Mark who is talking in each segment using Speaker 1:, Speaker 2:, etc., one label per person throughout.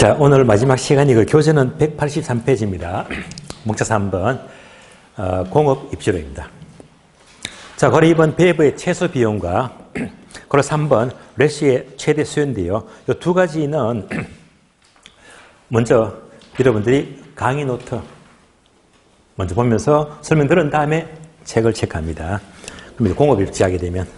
Speaker 1: 자, 오늘 마지막 시간이고 교재는 183페이지입니다. 목차 3번 공업 입주료입니다. 자, 거래 2번 배부의 최소 비용과 거래 3번 래시의 최대 수요인데요. 이 두 가지는 먼저 여러분들이 강의 노트 먼저 보면서 설명 들은 다음에 책을 체크합니다. 그럼 공업 입주하게 되면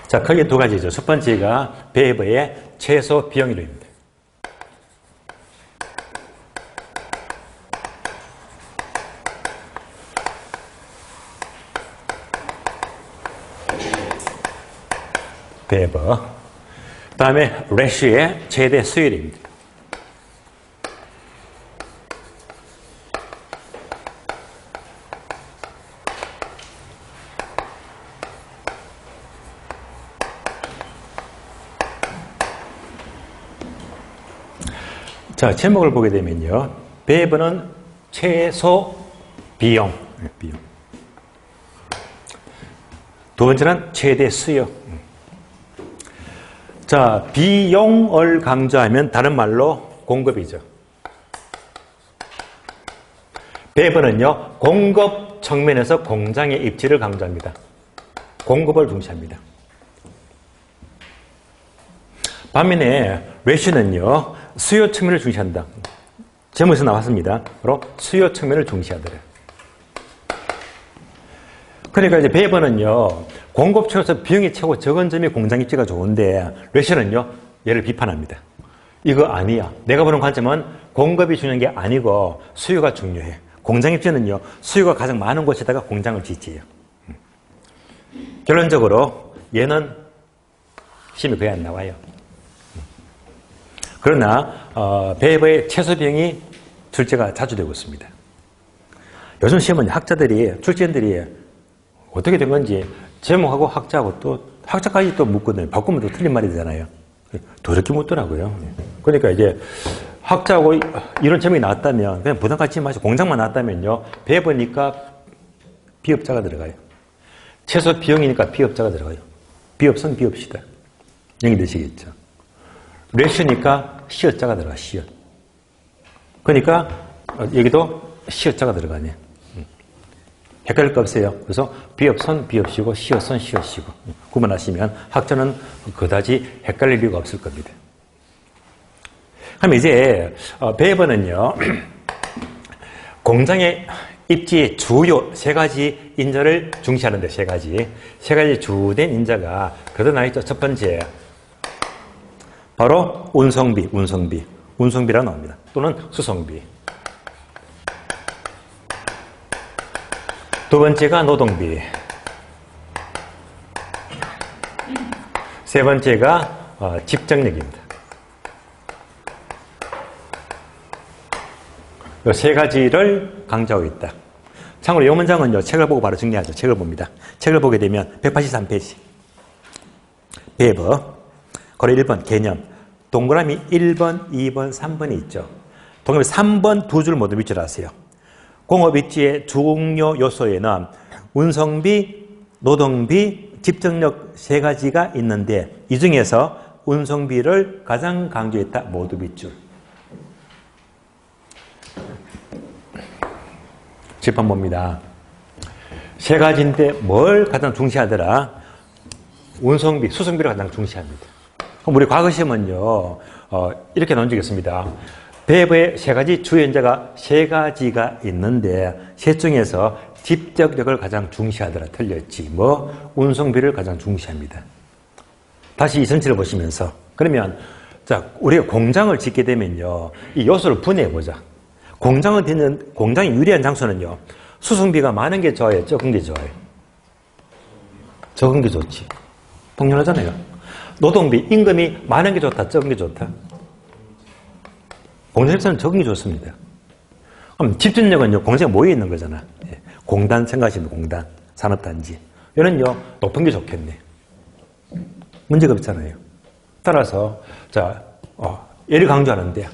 Speaker 1: 자, 크게 두 가지죠. 첫 번째가 배부의 최소 비용이로입니다. 배부. 그 다음에 래쉬의 최대 수율입니다. 자, 제목을 보게 되면요. 배부는 최소 비용. 두 번째는 최대 수요. 자, 비용을 강조하면 다른 말로 공급이죠. 배부는요, 공급 측면에서 공장의 입지를 강조합니다. 공급을 중시합니다. 반면에 래쉬는요, 수요 측면을 중시한다. 제목에서 나왔습니다. 바로 수요 측면을 중시하더래. 그러니까 이제 배부는요, 공급 측에서 비용이 최고 적은 점이 공장 입지가 좋은데, 래쉬는요, 얘를 비판합니다. 이거 아니야. 내가 보는 관점은 공급이 중요한 게 아니고 수요가 중요해. 공장 입지는요, 수요가 가장 많은 곳에다가 공장을 짓지요. 결론적으로 얘는 시험에 거의 안 나와요. 그러나 배부의 최소 비용이 출제가 자주 되고 있습니다. 요즘 시험은 학자들이, 출제인들이 어떻게 된 건지 제목하고 학자하고 또 학자까지 또 묻거든요. 바꾸면 또 틀린 말이 되잖아요. 더럽게 묻더라고요. 그러니까 이제 학자하고 이런 제목이 나왔다면 그냥 부담 갖지 마시고 공장만 나왔다면요. 배부니까 비업자가 들어가요. 최소 비용이니까 비업자가 들어가요. 비업선 비업시다. 연결되시겠죠. 래쉬니까 시어자가 들어가, 시어. 그러니까 여기도 시어자가 들어가네. 헷갈릴 거 없어요. 그래서 비업선 비업시고 시어선 시어시고 구분하시면 학자는 그다지 헷갈릴 이유가 없을 겁니다. 그럼 이제 배부는요, 공장의 입지의 주요 세 가지 인자를 중시하는데 세 가지 주된 인자가 그래도 나있죠. 첫 번째 바로 운송비라고 나옵니다. 또는 수송비. 두 번째가 노동비. 세 번째가 집정력입니다. 이 세 가지를 강조하고 있다. 참고로 이 문장은요, 책을 보고 바로 정리하죠. 책을 봅니다. 책을 보게 되면 183페이지. 배부. 거래 1번 개념. 동그라미 1번, 2번, 3번이 있죠. 동그라미 3번 두 줄 모두 밑줄 하세요. 공업 입지의 중요 요소에는 운송비, 노동비, 집정력 세 가지가 있는데 이 중에서 운송비를 가장 강조했다. 모두 밑줄. 칠판 봅니다. 세 가지인데 뭘 가장 중시하더라? 운송비, 수송비를 가장 중시합니다. 그럼 우리 과거 시험은요, 이렇게 나온 적이 있습니다. 배부의 세 가지 주요 인자가 세 가지가 있는데, 셋 중에서 집적력을 가장 중시하더라. 틀렸지. 운송비를 가장 중시합니다. 다시 이 전체를 보시면서, 그러면, 자, 우리가 공장을 짓게 되면요, 이 요소를 분해해보자. 공장이 유리한 장소는요, 수송비가 많은 게 좋아요? 적은 게 좋아요? 적은 게 좋지. 당연하잖아요. 노동비, 임금이 많은 게 좋다, 적은 게 좋다? 공장에서는 적은 게 좋습니다. 그럼 집중력은요, 공장에 모여 있는 거잖아. 공단 생각하시면 공단, 산업단지. 얘는요, 높은 게 좋겠네. 문제가 없잖아요. 따라서, 자, 얘를 강조하는데,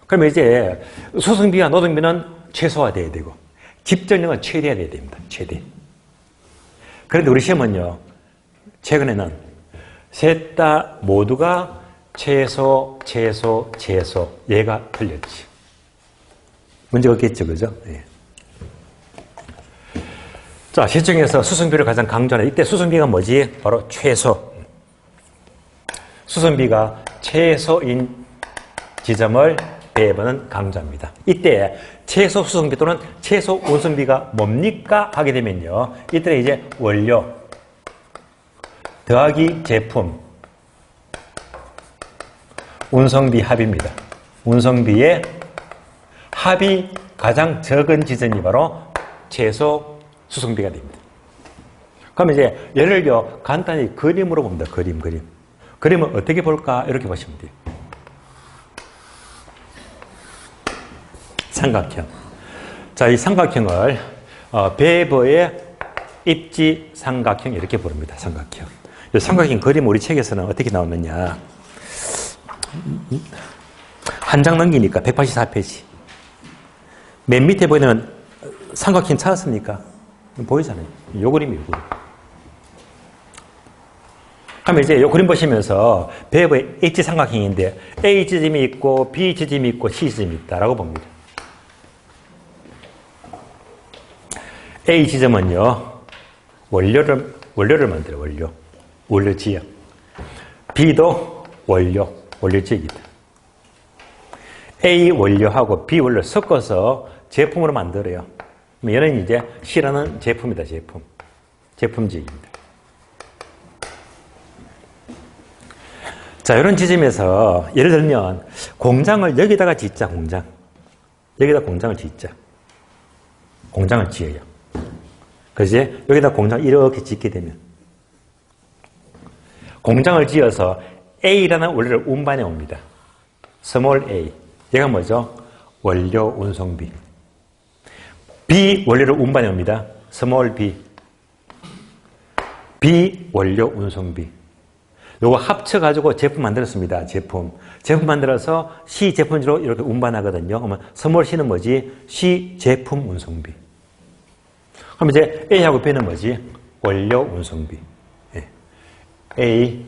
Speaker 1: 그러면 이제 수송비와 노동비는 최소화돼야 되고, 집중력은 최대화돼야 됩니다. 최대. 그런데 우리 시험은요, 최근에는 셋 다 모두가 최소, 얘가 틀렸지. 문제가 없겠죠, 그죠? 예. 자, 시중에서 수승비를 가장 강조하는, 이때 수승비가 뭐지? 바로 최소. 수승비가 최소인 지점을 배번은 강조합니다. 이때 최소 수승비 또는 최소 운송비가 뭡니까? 하게 되면요. 이때는 이제 원료 더하기 제품 운송비 합입니다. 운송비의 합이 가장 적은 지점이 바로 최소 수송비가 됩니다. 그러면 이제 예를요 간단히 그림으로 봅니다. 그림을 어떻게 볼까? 이렇게 보시면 돼요. 삼각형. 자, 이 삼각형을 베버의 입지 삼각형 이렇게 부릅니다. 삼각형. 이 삼각형 그림 우리 책에서는 어떻게 나오느냐? 한 장 넘기니까 184페이지. 맨 밑에 보이는 삼각형 찾았습니까? 보이잖아요. 요 그림이에요. 그러면 이제 요 그림 보시면서 베버의 입지 삼각형인데 A 지점이 있고 B 지점이 있고 C 지점이 있다라고 봅니다. A 지점은요 원료를 만들어요. 원료 지역. B도 원료 지역이다. A 원료하고 B 원료 섞어서 제품으로 만들어요. 얘는 이제 C라는 제품이다. 제품 지역입니다. 자, 이런 지점에서 예를 들면 공장을 여기다가 짓자. 여기다 공장을 짓자. 공장을 지어요. 그래서 여기다 공장을 이렇게 짓게 되면 공장을 지어서 A라는 원료를 운반해 옵니다. 스몰 a. 얘가 뭐죠? 원료 운송비. B 원료를 운반해 옵니다. 스몰 b. B 원료 운송비. 요거 합쳐가지고 제품 만들었습니다. 제품 만들어서 C 제품으로 이렇게 운반하거든요. 그러면 스몰 C는 뭐지? C 제품 운송비. 그럼 이제 A하고 B는 뭐지? 원료 운송비. 예. A,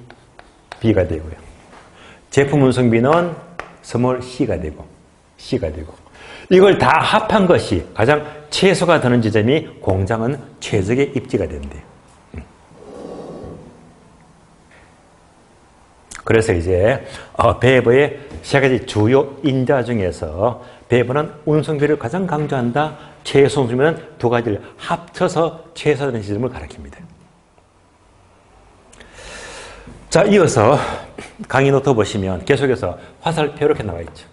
Speaker 1: B가 되고요. 제품 운송비는 스몰 C가 되고. 이걸 다 합한 것이 가장 최소가 되는 지점이 공장은 최적의 입지가 된대요. 그래서 이제 베버의 세 가지 주요 인자 중에서 베버는 운송비를 가장 강조한다. 최소 운송비는 두 가지를 합쳐서 최소되는 지점을 가리킵니다. 자, 이어서 강의 노트 보시면 계속해서 화살표 이렇게 나와 있죠.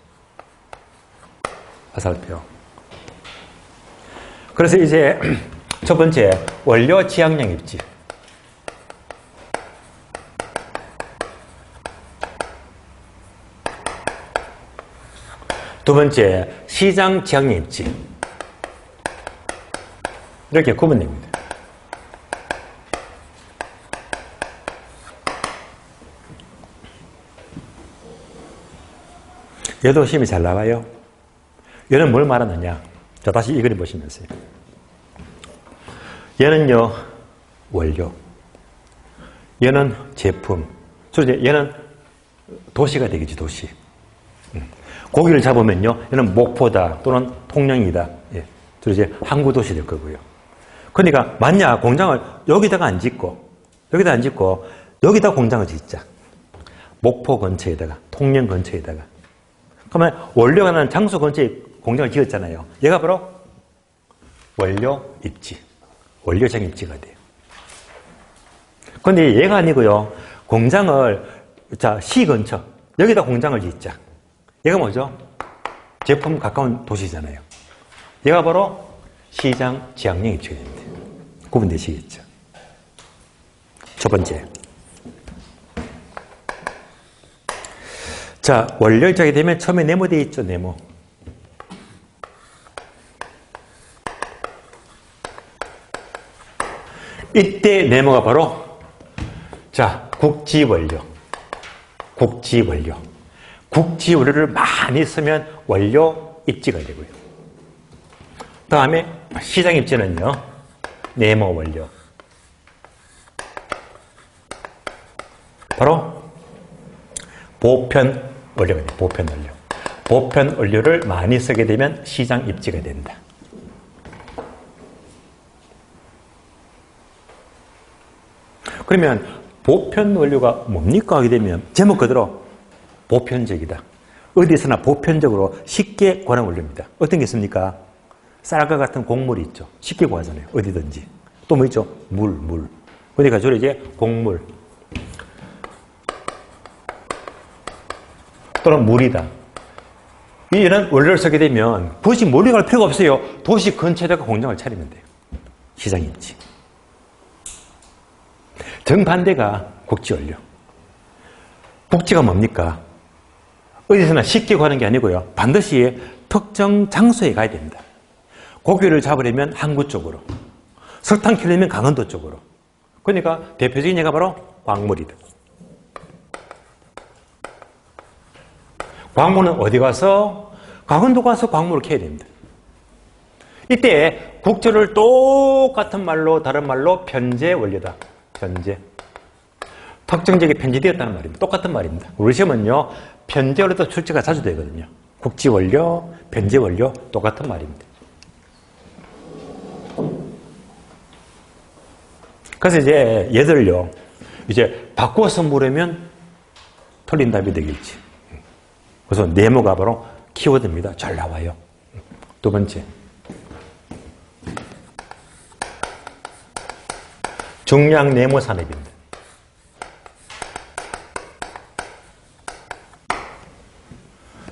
Speaker 1: 화살표. 그래서 이제 첫 번째 원료 지향량 입지. 두 번째, 시장 지향량 입지. 이렇게 구분됩니다. 얘도 시험이 잘 나와요. 얘는 뭘 말하느냐? 자, 다시 이 그림 보시면서요. 얘는요, 원료. 얘는 제품. 얘는 도시가 되겠지, 도시. 고기를 잡으면요, 얘는 목포다 또는 통영이다. 예. 이제 항구 도시 될 거고요. 그러니까 만약 공장을 여기다가 안 짓고 여기다 공장을 짓자. 목포 근처에다가 통영 근처에다가. 그러면 원료가 나는 장소 근처에 공장을 지었잖아요. 얘가 바로 원료 입지, 원료장 입지가 돼요. 그런데 얘가 아니고요. 공장을 시 근처 여기다 공장을 짓자. 얘가 뭐죠? 제품 가까운 도시잖아요. 얘가 바로 시장 지향량 입지가 됩니다. 구분되시겠죠? 첫 번째. 자, 원료 입지하게 되면 처음에 네모되어 있죠, 네모. 이때 네모가 바로 국지원료. 국지원료를 많이 쓰면 원료 입지가 되고요. 다음에 시장 입지는요, 네모 원료. 바로 보편 원료가 돼요. 보편 원료. 보편 원료를 많이 쓰게 되면 시장 입지가 된다. 그러면 보편 원료가 뭡니까 하게 되면 제목 그대로 보편적이다. 어디서나 보편적으로 쉽게 구하는 원료입니다. 어떤 게 있습니까? 쌀과 같은 곡물이 있죠. 쉽게 구하잖아요. 어디든지. 또 뭐 있죠? 물. 그러니까 주로 이제 곡물 또는 물이다. 이런 원료를 쓰게 되면 굳이 멀리 갈 필요가 없어요. 도시 근처에다가 공장을 차리면 돼요. 시장 입지. 정반대가 국지 원료. 국지가 뭡니까? 어디서나 쉽게 구하는 게 아니고요. 반드시 특정 장소에 가야 됩니다. 고기를 잡으려면 항구 쪽으로, 설탕 키우려면 강원도 쪽으로. 그러니까 대표적인 예가 바로 광물이다. 광물은 어디 가서? 강원도 가서 광물을 캐야 됩니다. 이때 국조를 똑같은 말로 다른 말로 편제 원료다. 편제. 특정적이 편제되었다는 말입니다. 똑같은 말입니다. 우리 시험은요, 편제 원료도 출제가 자주 되거든요. 국지 원료, 편제 원료 똑같은 말입니다. 그래서 이제 얘들을요, 이제 바꿔서 물으면 틀린 답이 되겠지. 그래서 네모가 바로 키워드입니다. 잘 나와요. 두 번째. 중량 네모 산업입니다.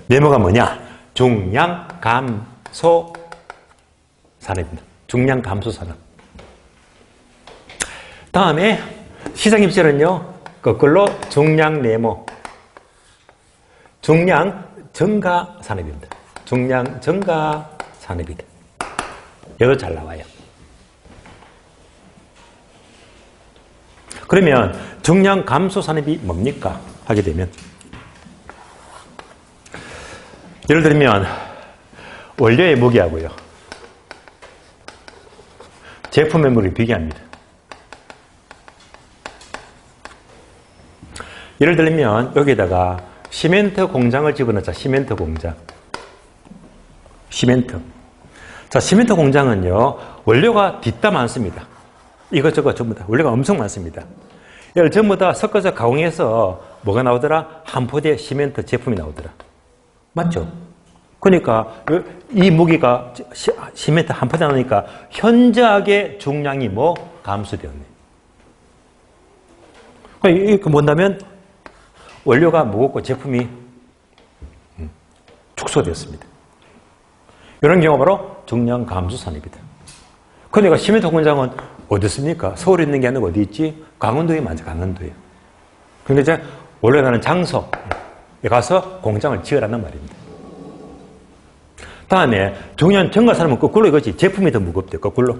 Speaker 1: 네모가 뭐냐? 중량 감소 산업입니다. 중량 감소 산업. 다음에 시장 입지는요, 거꾸로 중량 네모. 중량 증가 산업입니다. 중량 증가 산업이다. 얘도 잘 나와요. 그러면 중량 감소 산업이 뭡니까? 하게 되면 예를 들면 원료의 무게하고요, 제품의 무게를 비교합니다. 예를 들면 여기다가 시멘트 공장을 집어넣자. 시멘트 공장. 시멘트. 자, 시멘트 공장은요, 원료가 뒷다 많습니다. 이것저것 전부 다 원료가 엄청 많습니다. 이걸 전부 다 섞어서 가공해서 뭐가 나오더라? 한 포대 시멘트 제품이 나오더라. 맞죠? 그러니까 이 무게가 시멘트 한 포대 나오니까 현저하게 중량이 뭐 감소되었네. 이거 뭔다면 원료가 무겁고 제품이 축소되었습니다. 이런 경우가 바로 중량 감소 산업이다. 그러니까 시멘트 공장은 어디 있습니까? 서울에 있는 게 아니고 어디 있지? 강원도에 맞아, 강원도에. 그러니까 이제 원래는 장소에 가서 공장을 지으라는 말입니다. 다음에 중요한 증가 산업은 거꾸로 이거지. 제품이 더 무겁대요. 거꾸로.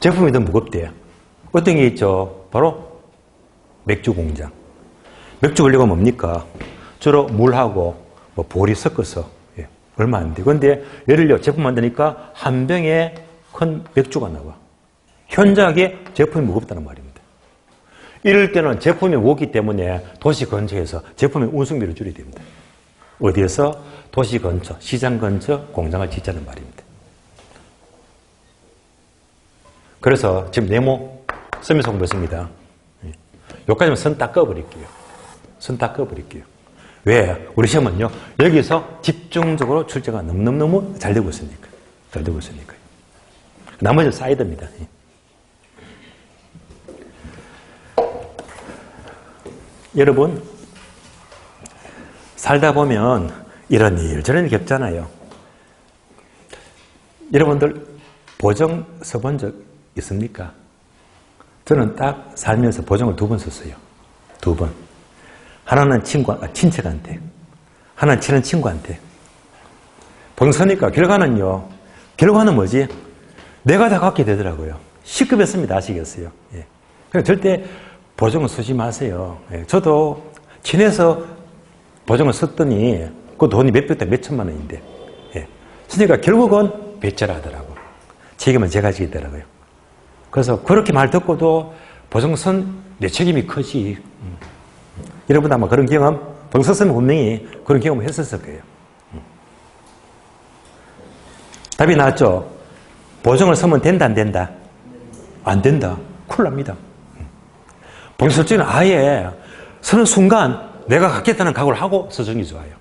Speaker 1: 제품이 더 무겁대요. 어떤 게 있죠? 바로 맥주 공장. 맥주 원료가 뭡니까? 주로 물하고 뭐 볼이 섞어서 얼마 안 돼. 그런데 예를 들어 제품 만드니까 한 병에 큰 맥주가 나와. 현저하게 제품이 무겁다는 말입니다. 이럴 때는 제품이 무겁기 때문에 도시 근처에서 제품의 운송비를 줄여야 됩니다. 어디에서? 도시 근처, 시장 근처 공장을 짓자는 말입니다. 그래서 지금 네모 서면서 공부했습니다. 여기까지만 선 닦아버릴게요. 선 닦아버릴게요. 왜? 우리 시험은요, 여기서 집중적으로 출제가 너무너무 잘 되고 있으니까. 잘 되고 있으니까요. 나머지는 사이드입니다. 여러분, 살다 보면 이런 일, 저런 일 겪잖아요. 여러분들 보정 써본 적 있습니까? 저는 딱 살면서 보정을 2번 썼어요. 2번. 하나는 친척한테, 하나는 친한 친구한테. 보정 쓰니까 결과는 뭐지? 내가 다 갖게 되더라고요. 시급했습니다. 아시겠어요? 예. 그러니까 절대 보정을 쓰지 마세요. 예. 저도 친해서 보정을 썼더니 그 돈이 몇 천만 원인데. 예. 쓰니까 결국은 배째라 하더라고. 책임은 제가 지겠더라고요. 그래서 그렇게 말 듣고도 보정선 내 책임이 크지. 여러분 아마 그런 경험, 보정 썼으면 분명히 그런 경험을 했었을 거예요. 답이 나왔죠? 보정을 서면 된다, 안 된다? 안 된다. 큰일 납니다. 보정 쓸 때는 아예 서는 순간 내가 갖겠다는 각오를 하고 서주는 게 좋아요.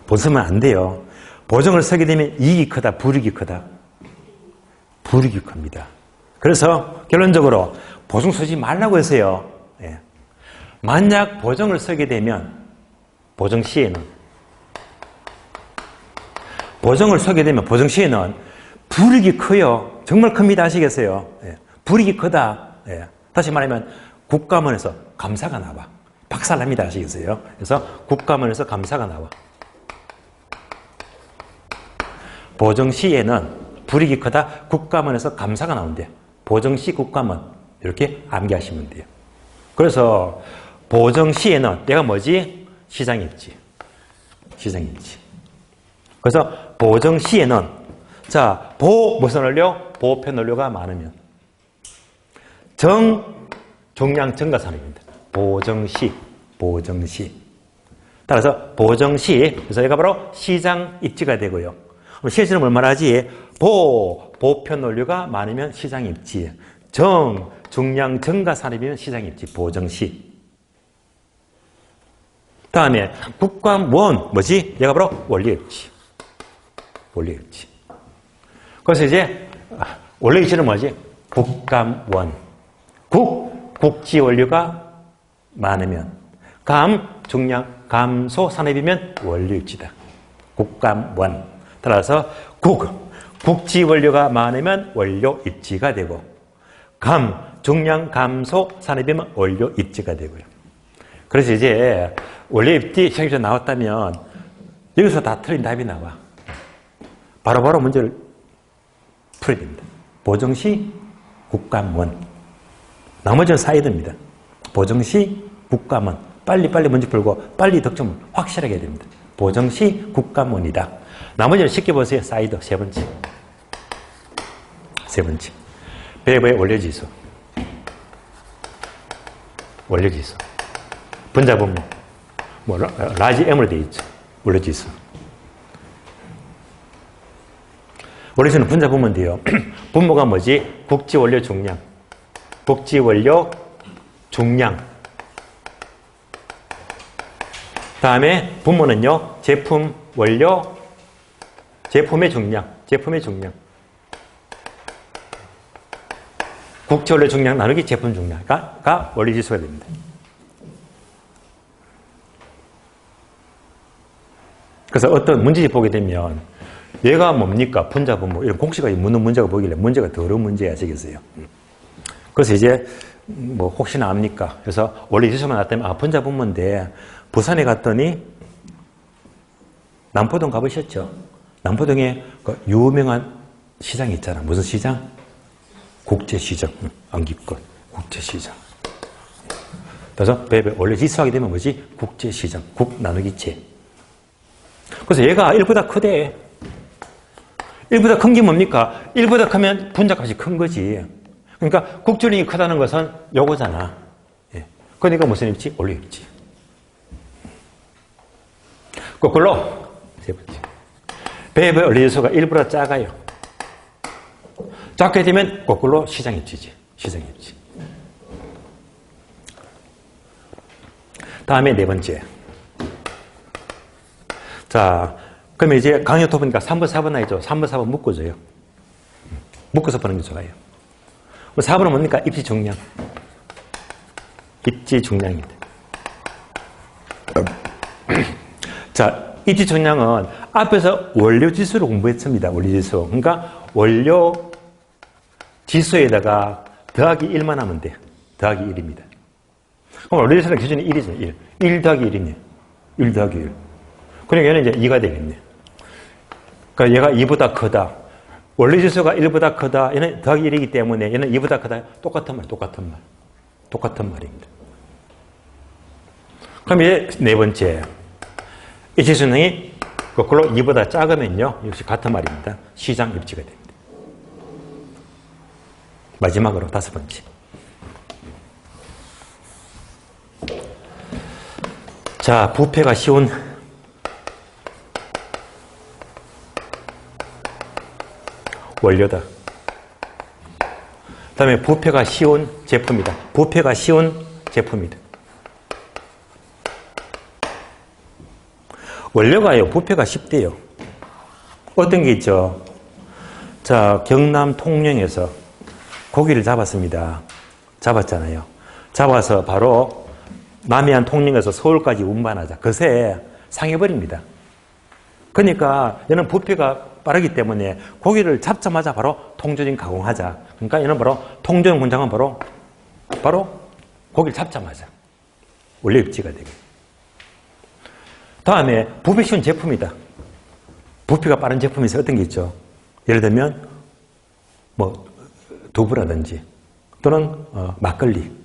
Speaker 1: 보정 쓰면 안 돼요. 보정을 서게 되면 이익이 크다, 불이익이 크다? 불이익이 큽니다. 그래서 결론적으로 보정 쓰지 말라고 했어요. 예. 만약 보정을 서게 되면 보정 시에는 불이익이 커요. 정말 큽니다. 아시겠어요? 예. 불이익이 크다. 예. 다시 말하면 국가문에서 감사가 나와. 박살납니다. 아시겠어요? 그래서 국가문에서 감사가 나와. 보정 시에는 불이익이 크다. 국가문에서 감사가 나온대요. 보정 시 국가문. 이렇게 암기하시면 돼요. 그래서 보정 시에는 내가 뭐지? 시장 입지. 시장 입지. 그래서 보정 시에는 자, 무슨 원료? 보편 원료가 많으면 종량 증가산업입니다. 보정시. 따라서 보정시, 그래서 얘가 바로 시장 입지가 되고요. 실제로 얼마나 하지? 보편 원료가 많으면 시장 입지. 종량 증가산업이면 시장 입지. 보정시. 다음에 국감원, 뭐지? 얘가 바로 원료 입지. 그래서 이제 원료 입지는 뭐지? 국감원. 국지 원료가 많으면 종량 감소 산업이면 원료 입지다. 국감원. 따라서 국지 원료가 많으면 원료 입지가 되고 종량 감소 산업이면 원료 입지가 되고요. 그래서 이제 원료 입지 시험에 나왔다면 여기서 다 틀린 답이 나와. 바로바로 문제를 풀어야 됩니다. 보정시 국감원. 나머지는 사이드입니다. 보정시 국감원. 빨리 문제 풀고 빨리 득점을 확실하게 해야 됩니다. 보정시 국감원이다. 나머지는 쉽게 보세요. 사이드 세 번째. 배브의 원료지수. 분자분모. 라지 M으로 되어 있죠. 원료지수. 원료지수는 분자분모인데요. 분모가 뭐지? 국지원료 중량. 다음에 분모는요. 제품, 원료, 제품의 중량. 국지원료 중량 나누기 제품 중량가 원료지수가 됩니다. 그래서 어떤 문제집 보게 되면 얘가 뭡니까? 분자분모. 이런 공식이 묻는 문제가 보이길래 문제가 더 어려운 문제 아시겠어요? 그래서 이제 뭐 혹시나 압니까? 그래서 원료지수만 나왔다면 분자분모인데 부산에 갔더니 남포동 가보셨죠? 남포동에 그 유명한 시장이 있잖아. 무슨 시장? 국제시장. 암기권. 국제시장. 그래서 배배 원래 지수하게 되면 뭐지? 국제시장. 국 나누기 제. 그래서 얘가 1보다 크대. 1보다 큰 게 뭡니까? 1보다 크면 분자값이 큰 거지. 그러니까 국지원량이 크다는 것은 요거잖아. 예. 그러니까 무슨 입지? 원료 입지. 거꾸로 세 번째. 배의 원료지수가 1보다 작아요. 작게 되면 거꾸로 시장 입지지. 다음에 네 번째. 자, 그러면 이제 강요토 보니까 3번, 4번 나있죠. 3번, 4번 묶어줘요. 묶어서 보는 게 좋아요. 4번은 뭡니까? 입지 중량. 자, 입지 중량은 앞에서 원료 지수를 공부했습니다. 원료지수. 그러니까 원료 지수에다가 더하기 1만 하면 돼. 더하기 1입니다. 그럼 원료지수는 기준이 1이죠. 1 더하기 1이네. 1 더하기 1. 그러니까 얘는 이제 2가 되겠네. 그러니까 얘가 2보다 크다. 원료지수가 1보다 크다. 얘는 더하기 1이기 때문에 얘는 2보다 크다. 똑같은 말입니다. 그럼 이제 네 번째. 이 지수능이 거꾸로 2보다 작으면요. 역시 같은 말입니다. 시장 입지가 됩니다. 마지막으로 다섯 번째. 자, 부패가 쉬운 원료다. 그 다음에 부패가 쉬운 제품이다. 부패가 쉬운 제품이다. 원료가요, 부패가 쉽대요. 어떤 게 있죠? 자, 경남 통영에서 고기를 잡았습니다. 잡았잖아요. 잡아서 바로 남해안 통영에서 서울까지 운반하자. 그새 상해버립니다. 그러니까 얘는 부패가 빠르기 때문에 고기를 잡자마자 바로 통조림 가공하자. 그러니까 얘는 바로 통조림 공장은 바로 고기를 잡자마자 원료 입지가 되게. 다음에 부패 쉬운 제품이다. 부패가 빠른 제품이 있어요. 어떤 게 있죠? 예를 들면 뭐 두부라든지 또는 막걸리.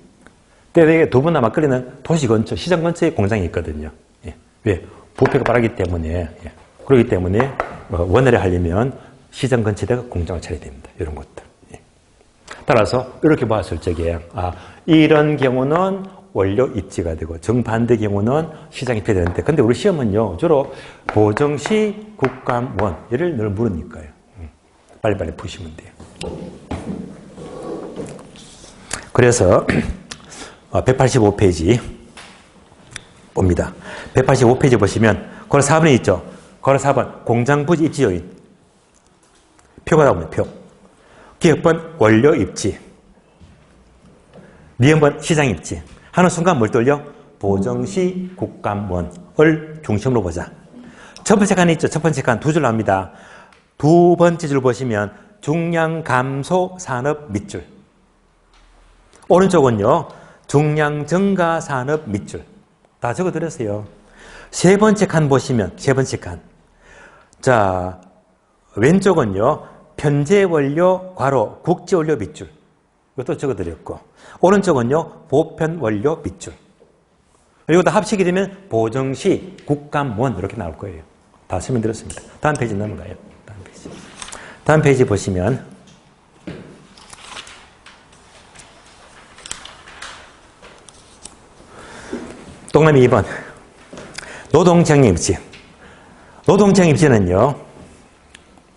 Speaker 1: 때에 두부나 막걸리는 도시 근처, 시장 근처에 공장이 있거든요. 예. 왜? 부패가 빠르기 때문에. 예. 그렇기 때문에 원활히 하려면 시장 근처에다가 공장을 차려야 됩니다. 이런 것들. 예. 따라서 이렇게 봤을 적에 이런 경우는 원료 입지가 되고 정반대 경우는 시장이 폐되는데 근데 우리 시험은요 주로 보정시 국감원 얘를 늘 물으니까요. 빨리빨리 푸시면 돼요. 그래서 185페이지 봅니다. 185페이지 보시면 괄호 4번에 있죠. 괄호 4번 공장부지 입지 요인 표가 나오면 표. 기업번 원료 입지 니은번 시장 입지 하는 순간 뭘 돌려? 보정시 국감원을 중심으로 보자. 첫 번째 칸에 있죠. 첫 번째 칸 두 줄 나옵니다. 두 번째 줄 보시면 중량 감소 산업 밑줄. 오른쪽은요. 중량 증가 산업 밑줄. 다 적어드렸어요. 세 번째 칸 보시면 세 번째 칸. 자, 왼쪽은요. 편제 원료 괄호 국제 원료 밑줄. 이것도 적어드렸고 오른쪽은요. 보편 원료 밑줄. 그리고 다 합치게 되면 보정시 국감원 이렇게 나올 거예요. 다 설명드렸습니다. 다음 페이지 넘어가요. 다음 페이지 보시면 동남이 2번 노동쟁의 입지. 노동쟁의 입지는요.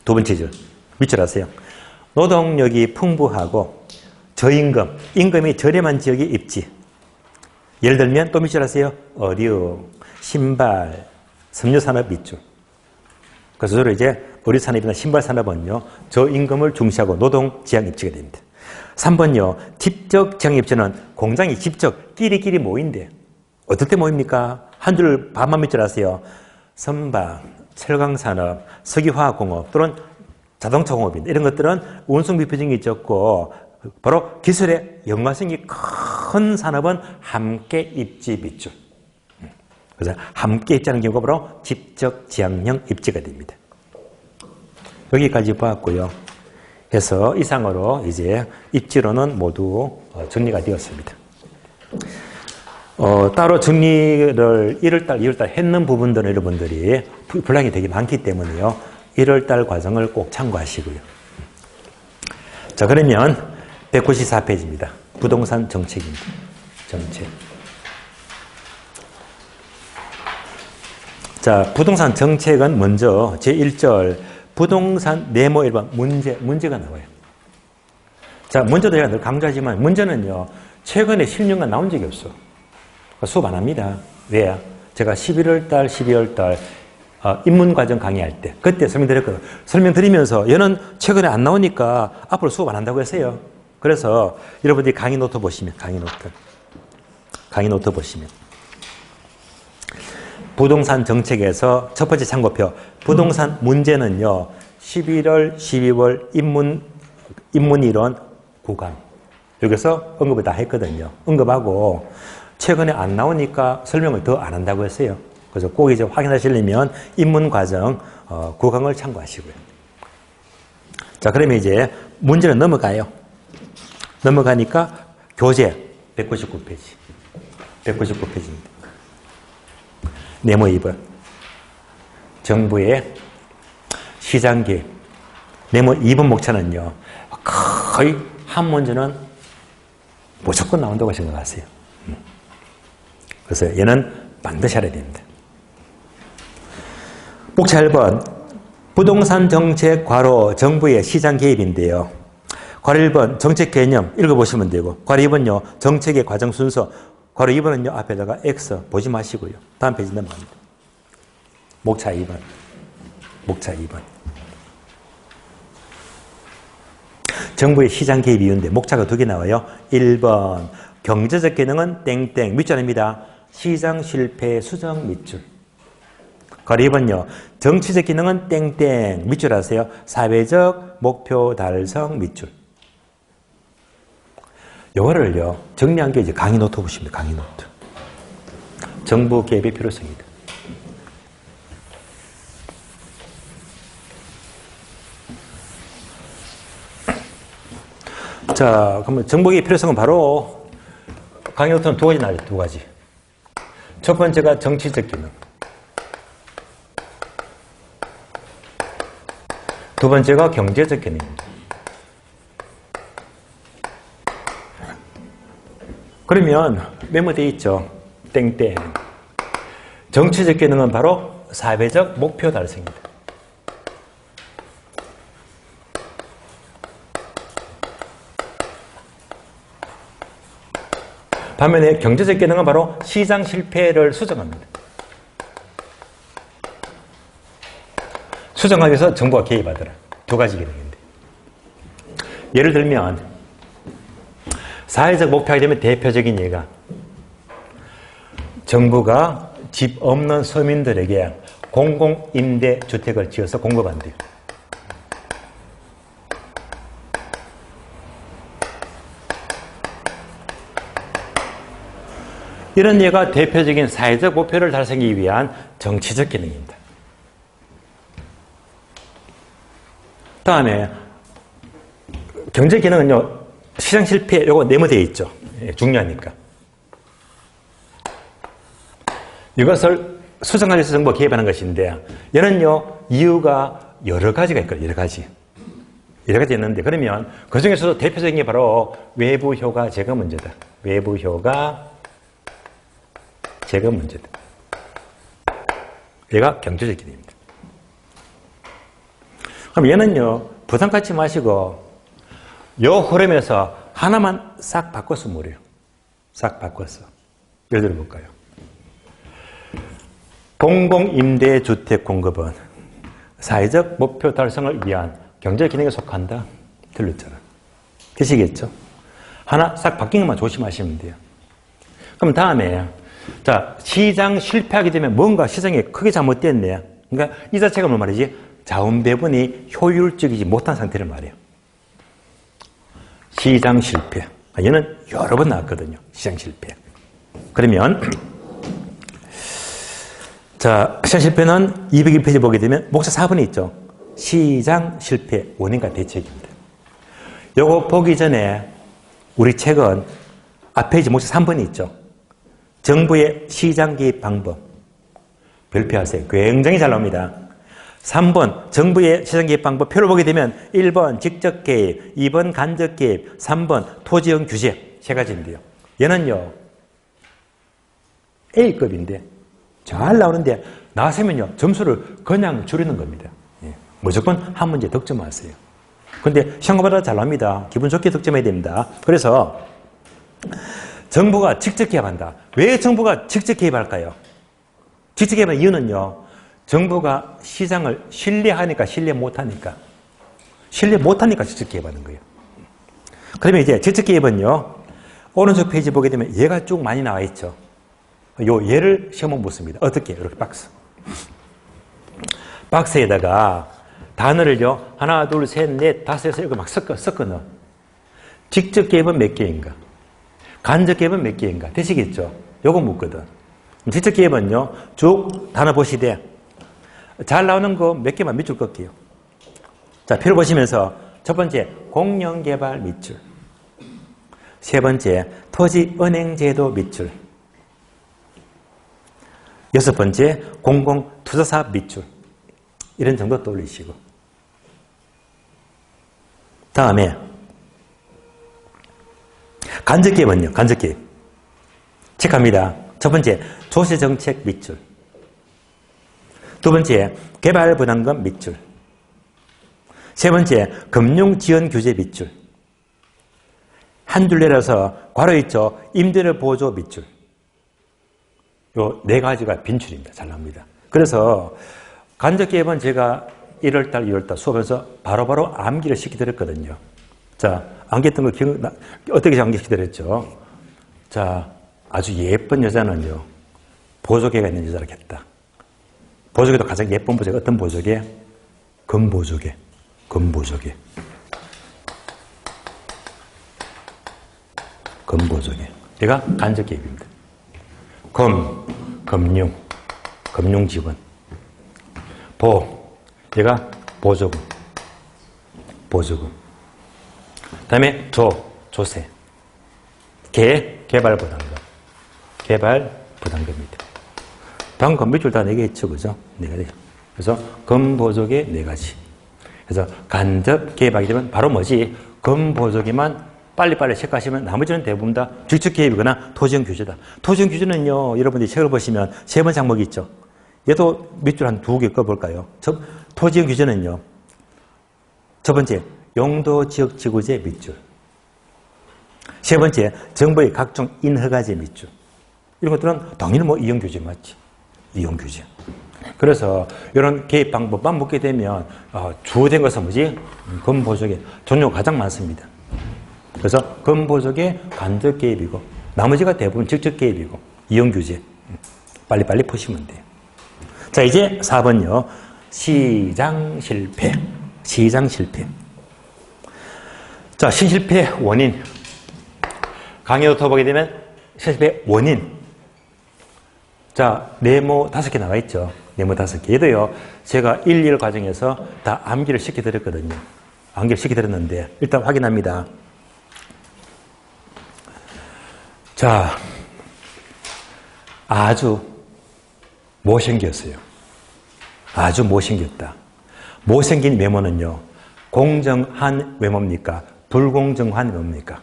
Speaker 1: 두 번째 줄 밑줄 하세요. 노동력이 풍부하고 저임금, 임금이 저렴한 지역의 입지. 예를 들면 또 밑줄 하세요. 의류, 신발, 섬유산업 밑줄. 그래서 주로 이제 의류산업이나 신발산업은요. 저임금을 중시하고 노동지향 입지가 됩니다. 3번요. 직접 지향 입지는 공장이 직접 끼리끼리 모인대. 어떨 때 모입니까? 한 줄 반만 밑줄 하세요. 선박, 철강산업, 석유화학공업 또는 자동차공업인데 이런 것들은 운송 비표적이 적고 바로 기술의 연관성이 큰 산업은 함께 입지 밑줄. 그래서 함께 입지하는 경우가 바로 직접 지향형 입지가 됩니다. 여기까지 보았고요. 해서 이상으로 이제 입지로는 모두 정리가 되었습니다. 따로 정리를 1월달, 2월달 했는 부분들은 여러분들이 분량이 되게 많기 때문에요. 1월달 과정을 꼭 참고하시고요. 자, 그러면 194페이지입니다. 부동산 정책입니다. 정책. 자, 부동산 정책은 먼저 제1절 부동산 네모 1번 문제가 나와요. 자, 문제도 제가 늘 강조하지만 문제는요. 최근에 10년간 나온 적이 없어. 수업 안 합니다. 왜요? 제가 11월달, 12월달 입문과정 강의할 때 그때 설명드렸거든요. 설명드리면서 얘는 최근에 안 나오니까 앞으로 수업 안 한다고 했어요. 그래서 여러분들이 강의 노트 보시면 강의 노트 보시면 부동산 정책에서 첫 번째 참고표 부동산 문제는요. 11월, 12월 입문이론 구강 여기서 언급을 다 했거든요. 언급하고 최근에 안 나오니까 설명을 더 안 한다고 했어요. 그래서 꼭 이제 확인하시려면 입문과정 구강을 참고하시고요. 자, 그러면 이제 문제는 넘어가요. 넘어가니까 교재 199페이지. 199페이지입니다. 네모 2번. 정부의 시장계획. 네모 2번 목차는요. 거의 한 문제는 무조건 나온다고 생각하세요. 그래서 얘는 반드시 알아야 됩니다. 목차 1번 부동산 정책 괄호 정부의 시장 개입인데요. 괄호 1번 정책 개념 읽어보시면 되고 괄호 2번요 정책의 과정 순서 괄호 2번은요 앞에다가 X 보지 마시고요. 다음 페이지 넘어갑니다. 목차 2번. 목차 2번. 정부의 시장 개입 이유인데 목차가 2개 나와요. 1번 경제적 기능은 땡땡 밑줄 아닙니다. 시장 실패 수정 밑줄. 괄호 2번요. 정치적 기능은 땡땡 밑줄 하세요. 사회적 목표 달성 밑줄. 요거를요 정리한 게 이제 강의 노트 보십니다. 강의 노트. 정부 개입의 필요성이다. 자, 그러면 정부 개입 필요성은 바로 강의 노트는 2가지 나와요. 2가지. 첫 번째가 정치적 기능. 두 번째가 경제적 기능입니다. 그러면 메모되어 있죠. 땡땡. 정치적 기능은 바로 사회적 목표 달성입니다. 반면에 경제적 기능은 바로 시장 실패를 수정합니다. 수정하기 위해서 정부가 개입하더라. 2가지 기능인데. 예를 들면 사회적 목표가 되면 대표적인 예가 정부가 집 없는 서민들에게 공공임대주택을 지어서 공급한대요. 이런 예가 대표적인 사회적 목표를 달성하기 위한 정치적 기능입니다. 다음에 경제 기능은요. 시장 실패 요거 네모되어 있죠. 중요하니까. 이것을 수정하기 위해서 정부가 개입하는 것인데 얘는요. 이유가 여러 가지가 있거든요. 여러 가지 있는데 그러면 그중에서도 대표적인 게 바로 외부 효과 제거 문제다. 외부 효과 제거 문제다. 얘가 경제적 기능입니다. 그럼 얘는요. 부담 갖지 마시고 요 흐름에서 하나만 싹 바꿔서 뭐래요? 싹 바꿔서. 예를 들어볼까요? 공공임대주택 공급은 사회적 목표 달성을 위한 경제 기능에 속한다. 들렸잖아. 되시겠죠? 하나 싹 바뀐 것만 조심하시면 돼요. 그럼 다음에 자 시장 실패하게 되면 뭔가 시장이 크게 잘못됐네. 그러니까 이 자체가 뭐 말이지? 자원 배분이 효율적이지 못한 상태를 말해요. 시장 실패. 얘는 여러 번 나왔거든요. 시장 실패. 그러면 자 시장 실패는 201페이지 보게 되면 목차 4번에 있죠. 시장 실패 원인과 대책입니다. 요거 보기 전에 우리 책은 앞에 이제 목차 3번이 있죠. 정부의 시장 개입 방법. 별표하세요. 굉장히 잘 나옵니다. 3번 정부의 시장 개입 방법 표를 보게 되면 1번 직접 개입, 2번 간접 개입, 3번 토지형 규제 3가지인데요. 얘는요. A급인데 잘 나오는데 나서면요. 점수를 그냥 줄이는 겁니다. 예. 무조건 한 문제 득점하세요. 근데 시험보다 잘 나옵니다. 기분 좋게 득점해야 됩니다. 그래서 정부가 직접 개입한다. 왜 정부가 직접 개입할까요? 직접 개입하는 이유는요. 정부가 시장을 신뢰하니까 신뢰 못하니까 직접 개입하는 거예요. 그러면 이제 직접 개입은요. 오른쪽 페이지 보게 되면 얘가 쭉 많이 나와 있죠. 요 얘를 시험은 묻습니다. 어떻게? 이렇게 박스. 박스에다가 단어를요. 하나, 둘, 셋, 넷, 다섯, 여섯 이렇게 막 섞어 넣어. 직접 개입은 몇 개인가? 간접 개입은 몇 개인가? 되시겠죠? 요거 묻거든. 직접 개입은요. 쭉 단어 보시되 잘 나오는 거 몇 개만 밑줄 꺾게요. 자, 표를 보시면서 첫 번째 공영개발 밑줄, 세 번째 토지은행제도 밑줄, 여섯 번째 공공투자사업 밑줄. 이런 정도 떠올리시고 다음에 간접개입은요. 간접개입 체크합니다. 첫 번째 조세정책 밑줄. 두 번째, 개발부담금 밑줄. 세 번째, 금융지원규제 밑줄. 한 줄 내려서 괄호 있죠. 임대료 보조 밑줄. 요 네 가지가 빈출입니다. 잘 나옵니다. 그래서 간접개입은 제가 1월달, 2월달 수업에서 바로바로 암기를 시켜드렸거든요. 자, 암기했던 거 어떻게 암기시켜드렸죠? 자, 아주 예쁜 여자는요, 보조개가 있는 여자를 했다. 보조개도 가장 예쁜 보조개, 어떤 보조개? 금보조개. 금보조개. 금보조개. 얘가 간접개입입니다. 금융, 금융지원. 얘가 보조금. 그 다음에 조세. 개발부담금. 개발부담금입니다. 방금 밑줄 다 4개 했죠, 그죠? 4가지. 그래서 금보조개 4가지. 그래서 간접 개입하게 되면 바로 뭐지? 금보조개만 빨리빨리 체크하시면 나머지는 대부분 다 직접 개입이거나 토지형 규제다. 토지형 규제는요, 여러분들이 책을 보시면 3번 항목이 있죠. 얘도 밑줄 한 2개 꺼볼까요? 토지형 규제는요, 첫 번째, 용도지역지구제 밑줄. 세 번째, 정부의 각종 인허가제 밑줄. 이런 것들은 당연히 이용규제 맞지? 이용규제. 그래서 이런 개입 방법만 묻게 되면 주된 것은 뭐지? 금보조개. 종류가 가장 많습니다. 그래서 금보조개 간접 개입이고 나머지가 대부분 직접 개입이고 이용규제. 빨리빨리 푸시면 돼요. 자, 이제 4번요. 시장 실패. 자, 신실패 원인. 강의로 더 보게 되면 실패 원인. 자, 네모 5개 나와 있죠. 네모 5개. 얘도요, 제가 1, 2월 과정에서 다 암기를 시켜드렸거든요. 암기를 시켜드렸는데, 일단 확인합니다. 자, 아주 못생겼어요. 아주 못생겼다. 못생긴 외모는요, 공정한 외모입니까? 불공정한 외모입니까?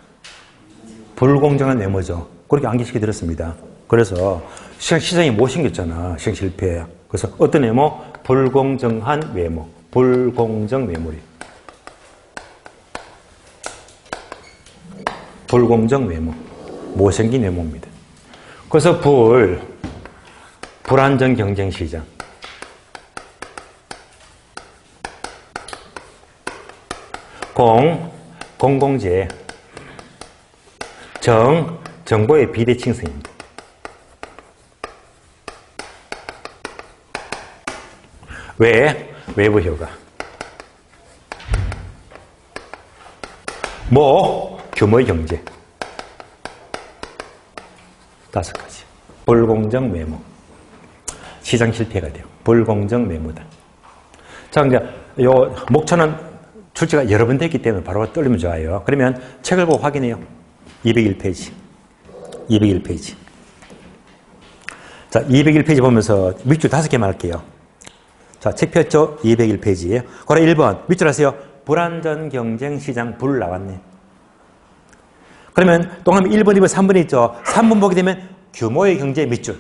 Speaker 1: 불공정한 외모죠. 그렇게 암기시켜드렸습니다. 그래서 시장이 못생겼잖아. 시장 실패. 그래서 어떤 외모? 불공정한 외모. 불공정 외모리. 불공정 외모. 못생긴 외모입니다. 그래서 불안정 경쟁 시장. 공공재. 정보의 비대칭성입니다. 외부 효과. 규모의 경제. 5가지. 불공정 외모. 시장 실패가 돼요. 불공정 외모다. 자, 이제 요 목차는 출제가 여러 번 됐기 때문에 바로 떨리면 좋아요. 그러면 책을 보고 확인해요. 201페이지. 201페이지. 자, 201페이지 보면서 밑줄 5개만 할게요. 자, 책 폈죠? 201페이지에. 그럼 1번. 밑줄 하세요. 불안전 경쟁 시장 불 나왔네. 그러면 동그라미 1번, 2번, 3번이 있죠? 3번 보게 되면 규모의 경제 밑줄.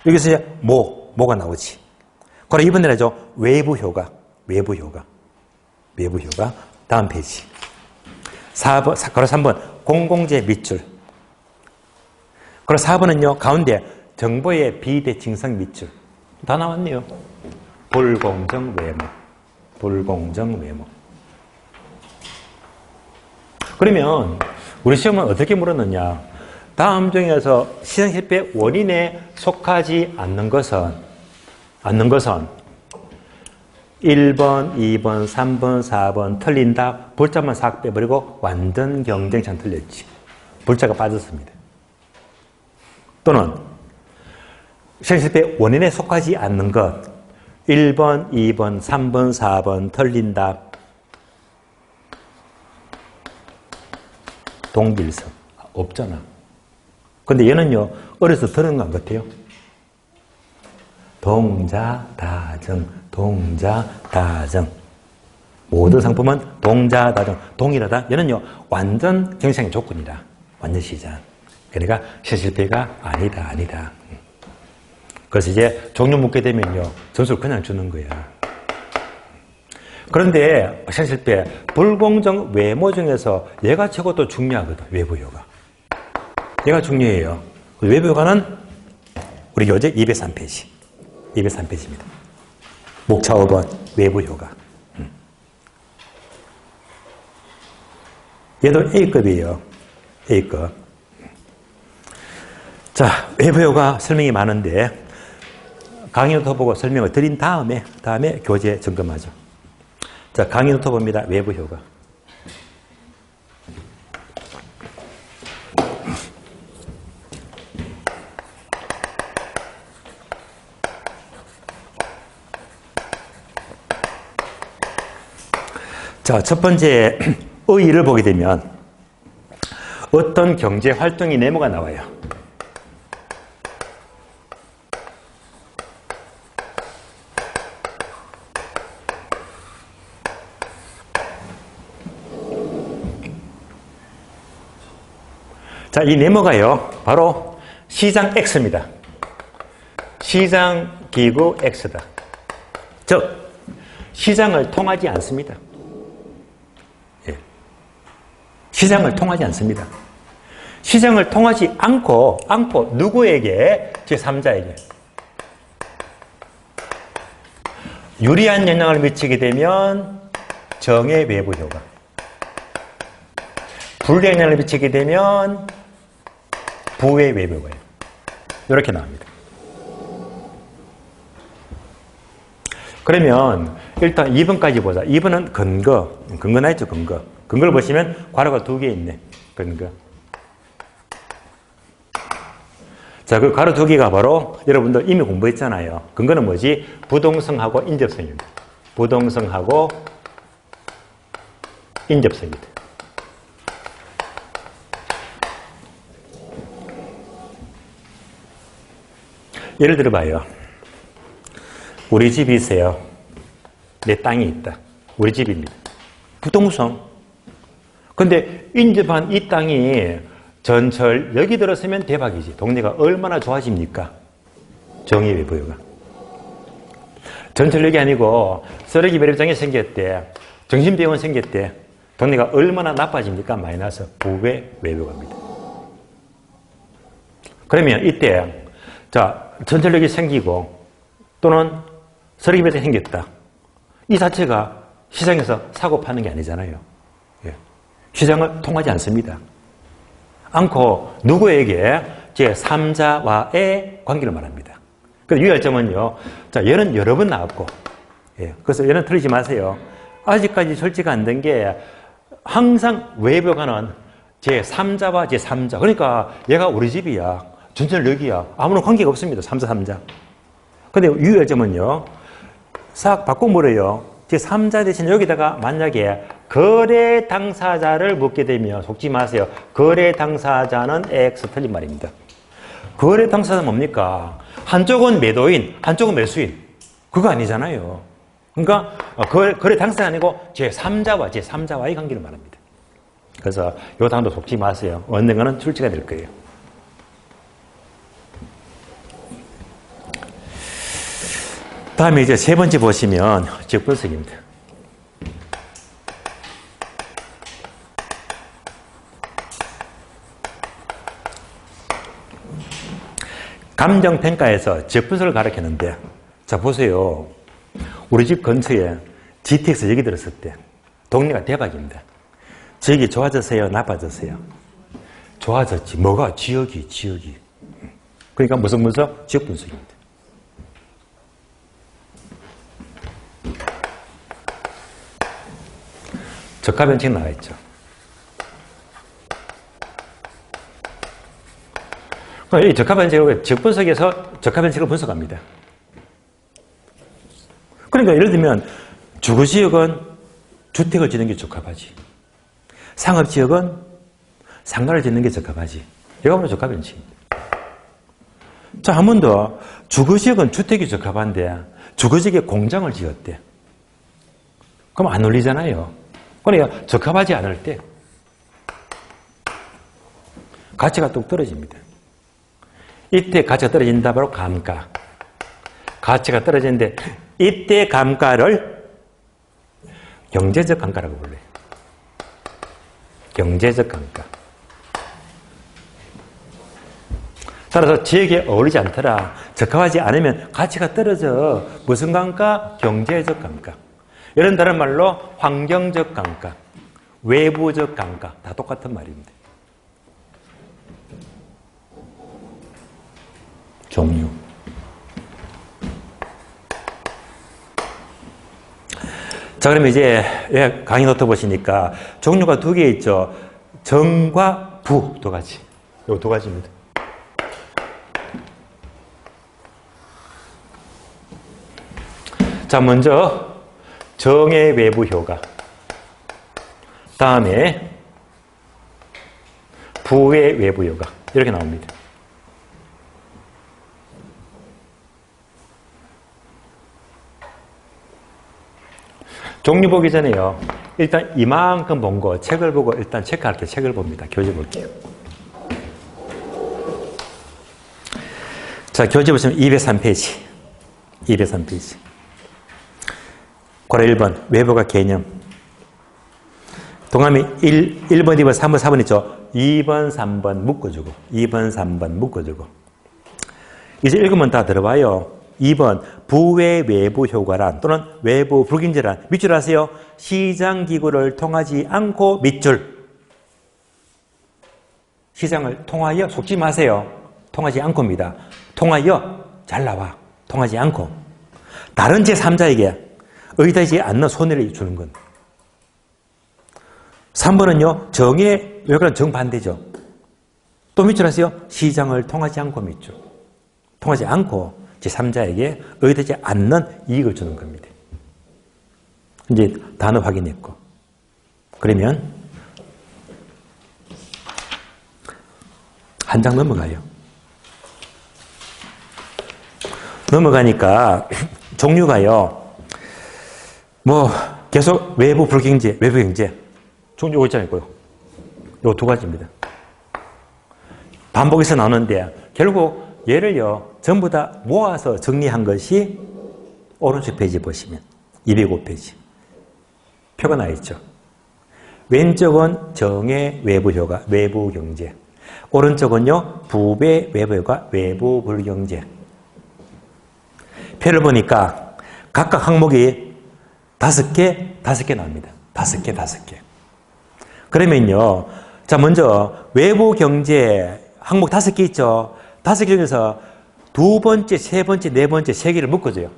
Speaker 1: 여기서 이제 뭐가 나오지. 그럼 2번 내려죠. 외부 효과. 다음 페이지. 4번, 그럼 3번. 공공재 밑줄. 그럼 4번은요, 가운데 정보의 비대칭성 밑줄. 다 나왔네요. 불공정 외모. 그러면 우리 시험은 어떻게 물었느냐. 다음 중에서 시장 실패 원인에 속하지 않는 것은 1번, 2번, 3번, 4번 틀린다. 불자만 싹 빼버리고 완전 경쟁상 틀렸지. 불자가 빠졌습니다. 또는 시장 실패 원인에 속하지 않는 것 1번, 2번, 3번, 4번 틀린다. 동질성. 없잖아. 근데 얘는요, 어려서 들은 것 같아요. 동자다정. 모든 상품은 동자다정. 동일하다. 얘는요, 완전 경쟁의 조건이다. 완전 시장. 그러니까 실실패가 아니다. 그래서 이제 종류 묻게 되면요, 점수를 그냥 주는 거야. 그런데 실실패, 불공정 외모 중에서 얘가 최고 또 중요하거든, 외부 효과. 얘가 중요해요. 외부 효과는 우리 요제 203페이지. 203페이지입니다. 목차 5번, 외부 효과. 얘도 A급이에요. A급. 자, 외부 효과 설명이 많은데, 강의 노트 보고 설명을 드린 다음에 교재 점검하죠. 자, 강의 노트 봅니다. 외부 효과. 자, 첫 번째 의의를 보게 되면 어떤 경제 활동이 네모가 나와요. 자, 이 네모가요, 바로 시장 X입니다. 시장 기구 X다. 즉, 시장을 통하지 않습니다. 예. 시장을 통하지 않습니다. 시장을 통하지 않고 누구에게? 제3자에게. 유리한 영향을 미치게 되면 정의 외부 효과. 불리한 영향을 미치게 되면 부의 외부 효과예요. 이렇게 나옵니다. 그러면 일단 2번까지 보자. 2번은 근거. 근거 나있죠, 근거. 근거를 보시면 괄호가 2개 있네. 근거. 자, 그 괄호 2개가 바로 여러분들 이미 공부했잖아요. 근거는 뭐지? 부동성하고 인접성입니다. 부동성하고 인접성입니다. 예를 들어봐요. 우리 집이 있어요. 내 땅이 있다. 우리 집입니다. 부동성. 근데 인접한 이 땅이 전철 여기 들어서면 대박이지. 동네가 얼마나 좋아집니까? 정의 외부 효과. 전철역이 아니고 쓰레기 매립장이 생겼대. 정신병원 생겼대. 동네가 얼마나 나빠집니까? 마이너스 부의 외부 효과입니다. 그러면 이때 자, 전철역이 생기고 또는 쓰레기 매립장이 생겼다. 이 자체가 시장에서 사고 파는 게 아니잖아요. 예. 시장을 통하지 않습니다. 않고 누구에게? 제3자와의 관계를 말합니다. 그래서 유의할 점은요. 자, 얘는 여러 번 나왔고, 예. 그래서 얘는 틀리지 마세요. 아직까지 설치가 안 된 게 항상 외부 효과는 제3자와 제3자. 그러니까 얘가 우리 집이야. 전철역이야. 아무런 관계가 없습니다. 3자, 3자. 근데 유의할 점은요. 싹 바꿔버려요. 제3자 대신 여기다가 만약에 거래 당사자를 묻게 되면 속지 마세요. 거래 당사자는 X 틀린 말입니다. 거래 당사자는 뭡니까? 한쪽은 매도인, 한쪽은 매수인. 그거 아니잖아요. 그러니까 거래 당사자가 아니고 제3자와의 관계를 말합니다. 그래서 이 단어도 속지 마세요. 언젠가는 출제가 될 거예요. 다음에 이제 세 번째 보시면 지역 분석입니다. 감정평가에서 지역 분석을 가르치는데, 자, 보세요. 우리 집 근처에 GTX 여기 들었을 때, 동네가 대박입니다. 지역이 좋아졌어요? 나빠졌어요? 좋아졌지. 뭐가? 지역이. 그러니까 무슨 분석? 지역 분석입니다. 적합변칙 나와 있죠. 이 적합변칙을 지역 분석에서 적합변칙을 분석합니다. 그러니까 예를 들면 주거지역은 주택을 짓는 게 적합하지. 상업지역은 상가를 짓는 게 적합하지. 이거 바로 적합변칙입니다. 자, 한 번 더. 주거지역은 주택이 적합한데 주거지역에 공장을 지었대. 그럼 안 어울리잖아요. 그러니까 적합하지 않을 때. 가치가 뚝 떨어집니다. 이때 가치가 떨어진다 바로 감가. 가치가 떨어지는데 이때 감가를 경제적 감가라고 불러요. 경제적 감가. 따라서 지역에 어울리지 않더라. 적합하지 않으면 가치가 떨어져. 무슨 감가? 경제적 감가. 이런 다른 말로 환경적 감가, 외부적 감가 다 똑같은 말입니다. 종류. 자, 그러면 이제 강의 노트 보시니까 종류가 두 개 있죠. 정과 부 두 가지. 요 두 가지입니다. 자, 먼저 정의 외부 효과. 다음에 부의 외부 효과. 이렇게 나옵니다. 종류 보기 전에요. 일단 이만큼 본 거, 책을 보고 일단 체크할게요. 책을 봅니다. 교재 볼게요. 자, 교재 보시면 203페이지. 203페이지. 고려 1번, 외부가 개념. 동함이 1번, 2번, 3번, 4번 있죠? 2번, 3번 묶어주고, 2번, 3번 묶어주고. 이제 읽으면 다 들어봐요. 2번, 부의 외부 효과란 또는 외부 불균제란 밑줄 아세요? 시장기구를 통하지 않고 밑줄. 시장을 통하여 속지 마세요. 통하지 않고입니다. 통하여 잘 나와. 통하지 않고. 다른 제3자에게 의지되지 않는 손해를 주는 건. 3번은요, 정의 외과는 정반대죠. 또 밑줄 하세요. 시장을 통하지 않고 밑줄. 통하지 않고 제3자에게 의지되지 않는 이익을 주는 겁니다. 이제 단어 확인했고. 그러면 한 장 넘어가요. 넘어가니까 종류가요. 뭐 계속 외부 불경제, 외부 경제 종류 요거 있잖아요. 요 두 가지입니다. 반복해서 나오는데 결국 얘를요 전부 다 모아서 정리한 것이 오른쪽 페이지 보시면 205페이지 표가 나 있죠. 왼쪽은 정의 외부 효과, 외부 경제. 오른쪽은요 부의 외부 효과, 외부 불경제. 표를 보니까 각각 항목이 5개 나옵니다. 5개. 그러면요. 자, 먼저 외부 경제 항목 5개 있죠. 5개 중에서 두 번째, 세 번째, 네 번째, 세 개를 묶어줘요.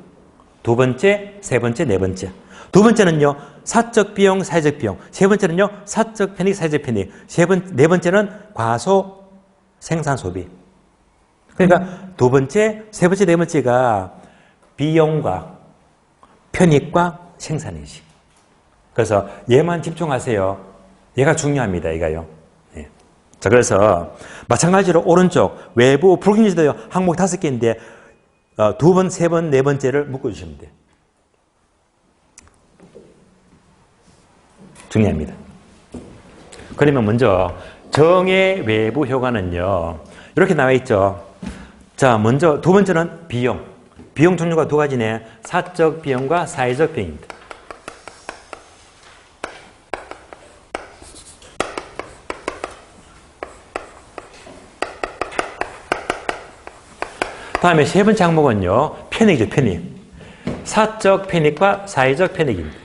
Speaker 1: 두 번째, 세 번째, 네 번째. 두 번째는요. 사적 비용, 사회적 비용. 세 번째는요. 사적 편익, 사회적 편익. 네 번째는 과소 생산 소비. 그러니까 두 번째, 세 번째, 네 번째가 비용과 편익과 생산이지. 그래서 얘만 집중하세요. 얘가 중요합니다. 얘가요. 네. 자, 그래서 마찬가지로 오른쪽 외부 불균제도 항목 5개인데 두 번, 세 번, 네 번째를 묶어주시면 돼요. 중요합니다. 그러면 먼저 정의 외부 효과는요. 이렇게 나와 있죠. 자, 먼저 두 번째는 비용. 비용 종류가 두 가지네. 사적 비용과 사회적 비용입니다. 다음에 세 번째 항목은요. 편익이죠. 편익. 사적 편익과 사회적 편익입니다.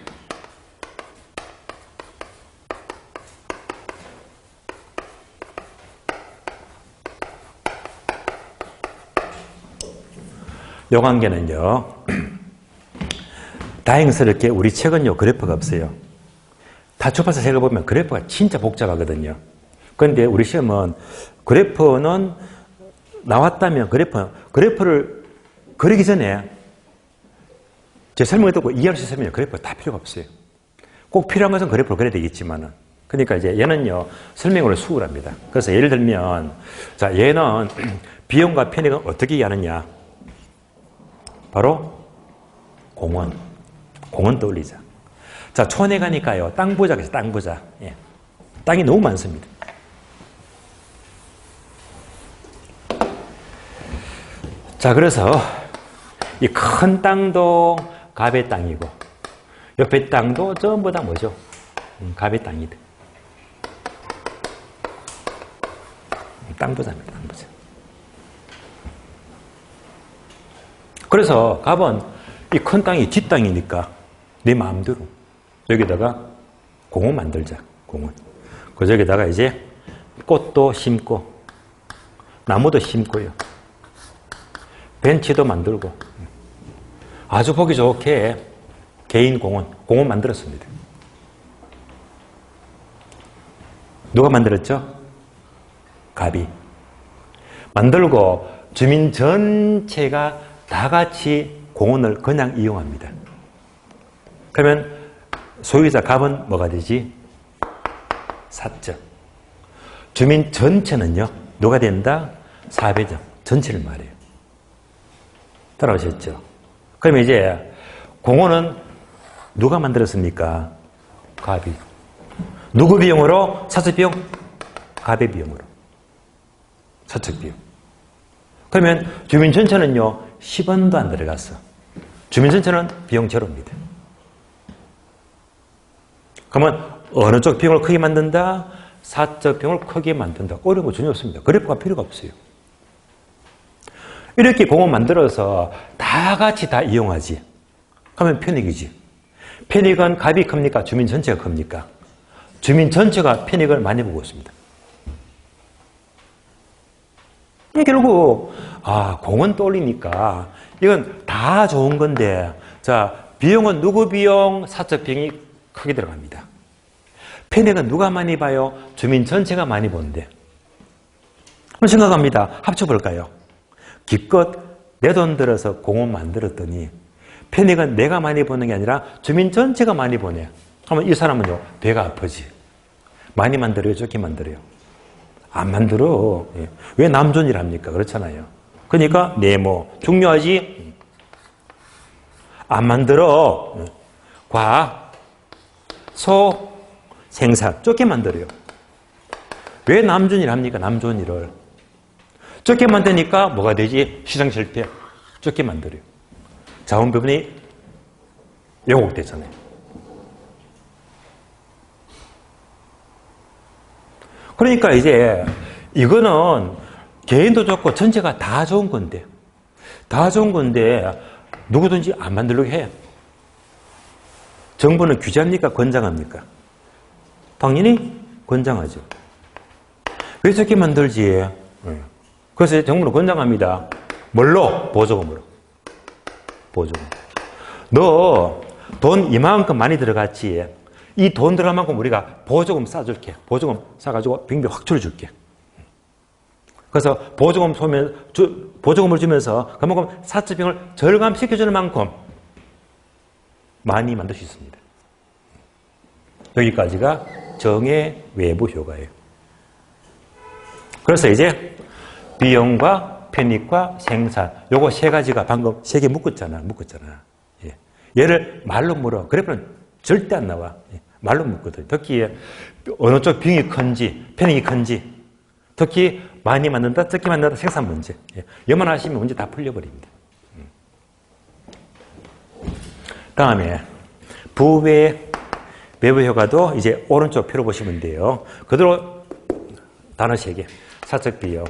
Speaker 1: 요 관계는요. 다행스럽게 우리 책은요. 그래프가 없어요. 다 출판사 책을 보면 그래프가 진짜 복잡하거든요. 그런데 우리 시험은 그래프는 나왔다면 그래프를 그리기 전에 제 설명을 듣고 이해할 수 있으면 그래프가 다 필요가 없어요. 꼭 필요한 것은 그래프를 그려야 되겠지만은. 그러니까 이제 얘는요. 설명으로 수월합니다. 그래서 예를 들면 자, 얘는 비용과 편익은 어떻게 이해하느냐. 바로 공원 떠올리자. 자, 촌에 가니까요. 땅 부자가 있어요. 땅 부자. 예. 땅이 너무 많습니다. 자, 그래서 이 큰 땅도 갑의 땅이고 옆에 땅도 전부 다 뭐죠? 갑의 땅이다. 땅부자입니다. 땅부자. 그래서 갑은 이 큰 땅이 뒷땅이니까 내 마음대로 여기다가 공원 만들자. 공원. 그 저기다가 이제 꽃도 심고 나무도 심고요. 벤치도 만들고 아주 보기 좋게 개인 공원 만들었습니다. 누가 만들었죠? 갑이. 만들고 주민 전체가 다 같이 공원을 그냥 이용합니다. 그러면 소유자 갑은 뭐가 되지? 사적. 주민 전체는요, 누가 된다? 사배적. 전체를 말해요. 따라오셨죠? 그러면 이제 공원은 누가 만들었습니까? 갑이. 누구 비용으로? 사적 비용? 갑의 비용으로. 사적 비용. 그러면 주민 전체는요, 10원도 안 들어갔어. 주민 전체는 비용 제로입니다. 그러면 어느 쪽 비용을 크게 만든다? 사적 비용을 크게 만든다. 어려운 거 전혀 없습니다. 그래프가 필요가 없어요. 이렇게 공원 만들어서 다 같이 다 이용하지. 그러면 편익이지. 편익은 갑이 큽니까? 주민 전체가 큽니까? 주민 전체가 편익을 많이 보고 있습니다. 결국 공원 떠올리니까 이건 다 좋은 건데, 자, 비용은 누구 비용? 사적 비용이 크게 들어갑니다. 편익은 누가 많이 봐요? 주민 전체가 많이 보는데. 그럼 생각합니다. 합쳐볼까요? 기껏 내 돈 들어서 공원 만들었더니 편익은 내가 많이 보는 게 아니라 주민 전체가 많이 보네. 그러면 이 사람은요, 배가 아프지. 많이 만들어요? 적게 만들어요? 안 만들어. 왜 남존일 합니까? 그렇잖아요. 그러니까 네모. 중요하지? 안 만들어. 과, 소, 생산. 적게 만들어요. 왜 남존일 합니까? 남존일을. 적게 만드니까 뭐가 되지? 시장 실패. 적게 만들어요. 자원 부분이 왜곡되잖아요. 그러니까 이제 이거는 개인도 좋고 전체가 다 좋은 건데, 누구든지 안 만들려고 해. 정부는 규제합니까? 권장합니까? 당연히 권장하죠. 왜 저렇게 만들지? 그래서 정부는 권장합니다. 뭘로? 보조금으로. 보조금. 너 돈 이만큼 많이 들어갔지. 이 돈 들어간 만큼 우리가 보조금 싸줄게. 보조금 싸가지고 빙빙 확 줄게. 그래서 보조금을 주면서 그만큼 사적 비용을 절감시켜주는 만큼 많이 만들 수 있습니다. 여기까지가 정의 외부 효과예요. 그래서 이제 비용과 편익과 생산, 요거 세 가지가 방금 세 개 묶었잖아. 예. 얘를 말로 물어. 그래프는 절대 안 나와. 예. 말로 묶거든. 특히 어느 쪽 비용이 큰지, 편익이 큰지, 특히 많이 만든다, 적게 만든다, 생산 문제. 예. 여만 하시면 문제 다 풀려버립니다. 다음에 부외 외부 효과도 이제 오른쪽 표로 보시면 돼요. 그대로 단어 3개. 사적 비용,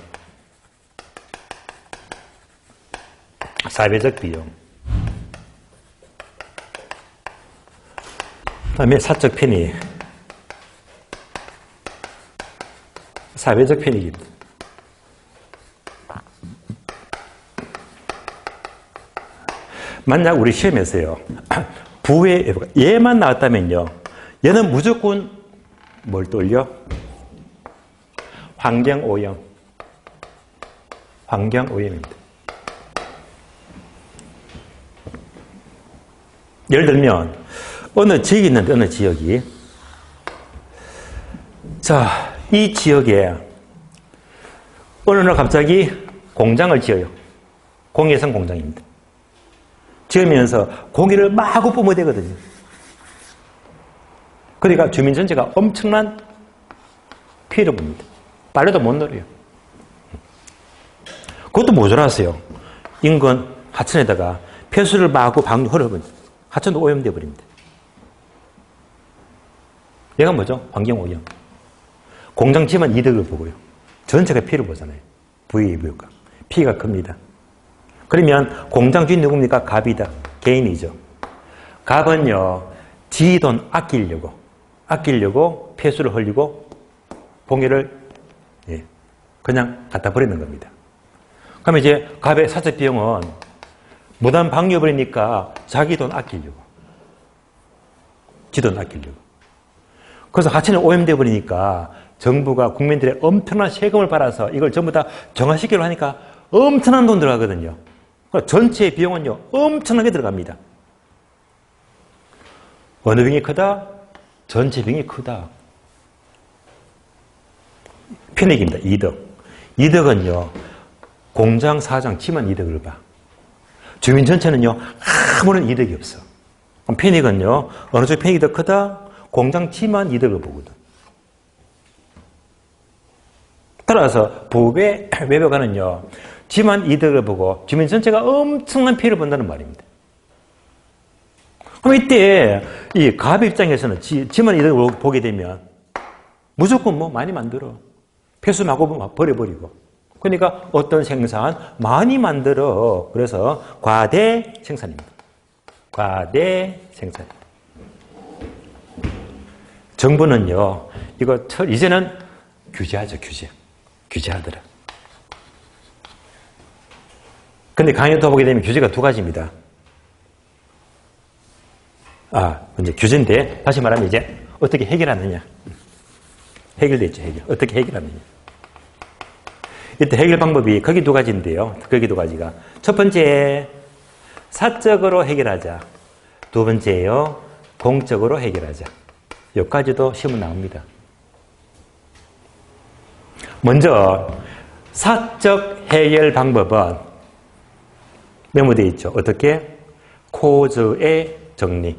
Speaker 1: 사회적 비용, 그다음에 사적 편익, 사회적 편익입니다. 만약 우리 시험에서요, 부의 얘만 나왔다면요, 얘는 무조건 뭘 떠올려? 환경오염. 환경오염입니다. 예를 들면, 어느 지역이 있는데, 어느 지역이. 자, 이 지역에 어느 날 갑자기 공장을 지어요. 공해성 공장입니다. 지으면서 공기를 마구 뿜어대거든요. 그러니까 주민 전체가 엄청난 피해를 봅니다. 빨래도 못 놀아요. 그것도 모자랐어요. 인근 하천에다가 폐수를 마구 방류 흘러버립니다. 하천도 오염돼 버립니다. 얘가 뭐죠? 환경오염. 공장지만 이득을 보고요. 전체가 피해를 보잖아요. 부의부효과. 피해가 큽니다. 그러면 공장 주인 누굽니까? 갑이다. 개인이죠. 갑은요, 지 돈 아끼려고 폐수를 흘리고 봉해를 그냥 갖다 버리는 겁니다. 그러면 이제 갑의 사적 비용은 무단 방류해버리니까 자기 돈 아끼려고. 지 돈 아끼려고. 그래서 하천이 오염돼 버리니까 정부가 국민들의 엄청난 세금을 받아서 이걸 전부 다 정화시키려고 하니까 엄청난 돈 들어가거든요. 전체 비용은요, 엄청나게 들어갑니다. 어느 병이 크다? 전체 병이 크다. 편익입니다. 이득. 이득은요, 공장, 사장, 지만 이득을 봐. 주민 전체는요, 아무런 이득이 없어. 그럼 편익은요, 어느 쪽 편익이 더 크다? 공장, 지만 이득을 보거든. 따라서 부의 외벽화는요, 지만 이득을 보고 주민 전체가 엄청난 피해를 본다는 말입니다. 그럼 이때 이 갑 입장에서는 지만 이득을 보게 되면 무조건 뭐 많이 만들어. 폐수 마구 버려버리고. 그러니까 어떤 생산 많이 만들어. 그래서 과대 생산입니다. 과대 생산. 정부는요, 이거 이제는 규제하죠, 규제. 규제하더라. 근데 강의도 보게 되면 규제가 두 가지입니다. 이제 규제인데, 다시 말하면 이제 어떻게 해결하느냐. 해결됐죠, 해결. 어떻게 해결하느냐. 이때 해결 방법이 거기 두 가지인데요. 거기 두 가지가. 첫 번째, 사적으로 해결하자. 두 번째요, 공적으로 해결하자. 여기까지도 시험은 나옵니다. 먼저 사적 해결 방법은 메모되어 있죠. 어떻게? 코즈의 정리.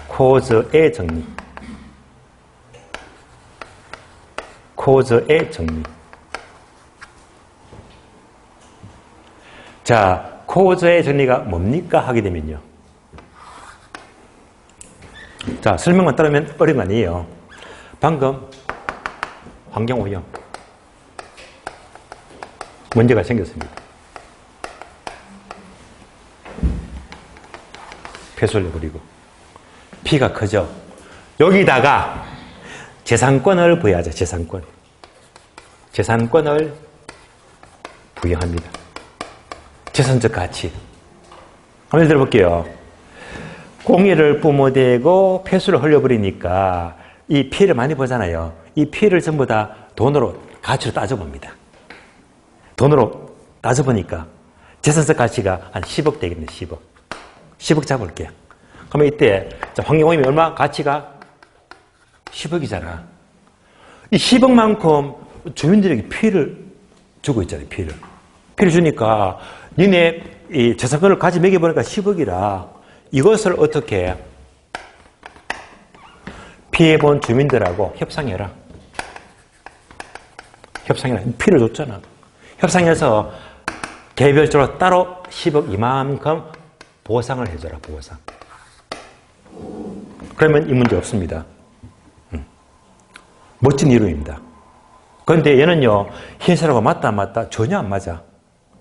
Speaker 1: 코즈의 정리. 코즈의 정리. 자, 코즈의 정리가 뭡니까? 하게 되면요. 자, 설명만 따르면 어려운 거 아니에요. 방금 환경오염 문제가 생겼습니다. 폐수를 버리고 피가 크죠. 여기다가 재산권을 부여하자. 재산권을 부여합니다. 재산적 가치. 한번 예를 들어볼게요. 공해를 뿜어대고 폐수를 흘려버리니까 이 피해를 많이 보잖아요. 이 피해를 전부 다 돈으로 가치로 따져봅니다. 돈으로 따져보니까 재산적 가치가 한 10억 되겠네. 10억 잡을게요. 그러면 이때 환경오염이 얼마? 가치가 10억이잖아. 이 10억만큼 주민들에게 피해를 주고 있잖아요. 피해를 주니까 니네 이 재산권을 가지 매겨보니까 10억이라 이것을 어떻게 피해본 주민들하고 협상해라. 피해를 줬잖아. 협상해서 개별적으로 따로 10억 이만큼 보상을 해줘라. 보상. 그러면 이 문제 없습니다. 멋진 이론입니다. 그런데 얘는요, 현실하고 맞다 안 맞다? 전혀 안 맞아.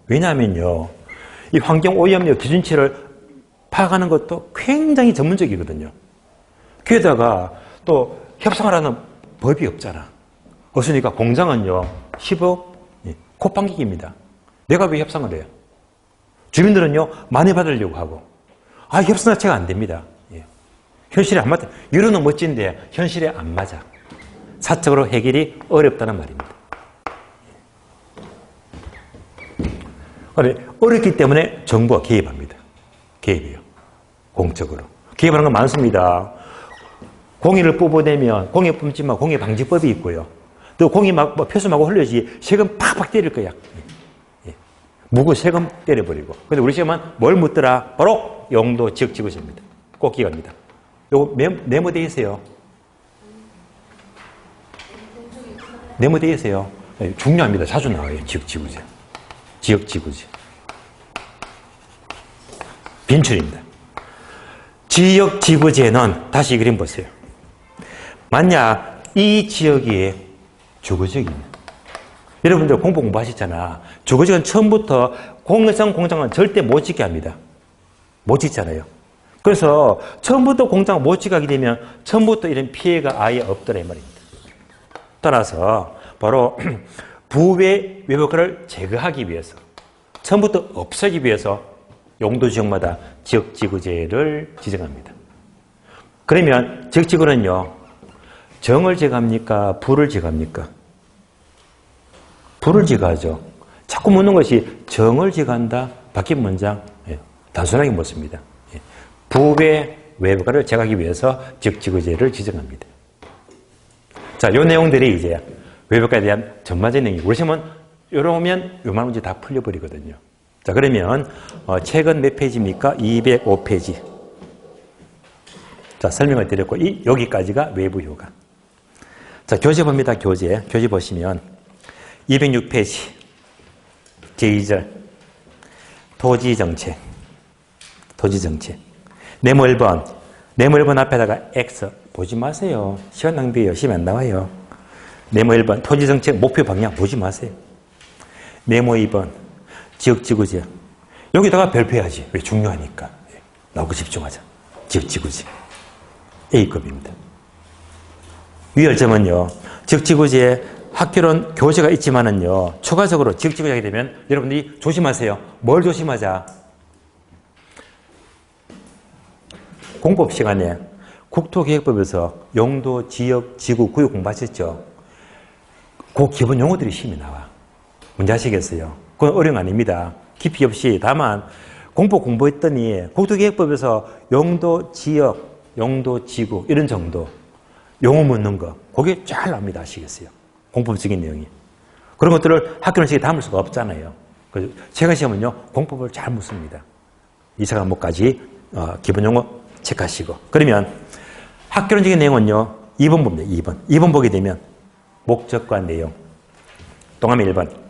Speaker 1: 왜냐하면요, 이 환경오염료 기준치를 파악하는 것도 굉장히 전문적이거든요. 거기다가 또 협상을 하는 법이 없잖아. 없으니까 공장은요, 10억 콧방귀기입니다. 내가 왜 협상을 해요? 주민들은요, 많이 받으려고 하고. 협상 자체가 안 됩니다. 현실에 안 맞다. 이론은 멋진데 현실에 안 맞아. 사적으로 해결이 어렵다는 말입니다. 어렵기 때문에 정부가 개입합니다. 개입해요. 공적으로. 개입하는 건 많습니다. 공해를 뽑아내면 공해 뿜지만 공해 방지법이 있고요. 또 공해 막 폐수 마구 흘려지 세금 팍팍 때릴 거야. 무고 세금 때려버리고. 근데 우리 시험은 뭘 묻더라? 바로 용도 지역 지구제입니다. 꼭 기억합니다. 요거 메모되어 있어요. 메모되어 있어요. 중요합니다. 자주 나와요. 지역 지구제. 지역지구지. 빈출입니다. 지역지구제는 다시 이 그림 보세요. 만약 이 지역이 주거지역이면 여러분들 공부하셨잖아. 주거지역은 처음부터 공해성 공장은 절대 못 짓게 합니다. 못 짓잖아요. 그래서 처음부터 공장을 못 짓게 하게 되면 처음부터 이런 피해가 아예 없더라 이 말입니다. 따라서 바로 부외 외벽화를 제거하기 위해서 처음부터 없애기 위해서 용도 지역마다 지역지구제를 지정합니다. 그러면 지역지구는요, 정을 제거합니까? 부를 제거합니까? 부를 제거하죠. 자꾸 묻는 것이 정을 제거한다? 바뀐 문장? 예, 단순하게 묻습니다. 예. 부외 외벽화를 제거하기 위해서 지역지구제를 지정합니다. 자, 요 내용들이 이제 외벽화에 대한 전반적인 내용이고, 우리 시험은 요러면 요만 문제 다 풀려버리거든요. 자, 그러면 책은 몇 페이지입니까? 205페이지. 자, 설명을 드렸고 여기까지가 외부 효과. 자, 교재 봅니다. 교재 보시면 206페이지 제2절 토지정책. 네모 1번 앞에다가 X 보지 마세요. 시간 낭비예요. 시험 안 나와요. 네모 1번 토지정책 목표 방향 보지 마세요. 네모 2번 지역지구제. 여기다가 별표해야지. 왜? 중요하니까. 나오고 집중하자. 지역지구제. A급입니다. 위열점은요. 지역지구제 학교론 교재가 있지만은요. 추가적으로 지역지구제 하게 되면 여러분들이 조심하세요. 뭘 조심하자? 공법 시간에 국토계획법에서 용도, 지역, 지구, 구역 공부하셨죠? 그 기본 용어들이 시험에 나와. 문제 아시겠어요? 그건 어려운 거 아닙니다. 깊이 없이. 다만 공법 공부했더니 국토계획법에서 용도, 지역, 용도, 지구 이런 정도 용어 묻는 거 그게 잘 납니다. 아시겠어요? 공법적인 내용이. 그런 것들을 학교론식에 담을 수가 없잖아요. 그래서 최근 시험은요. 공법을 잘 묻습니다. 2차 과목까지 기본 용어 체크하시고. 그러면 학교론식의 내용은요. 2번 봅니다. 2번 보게 되면 목적과 내용. 동화면 1번.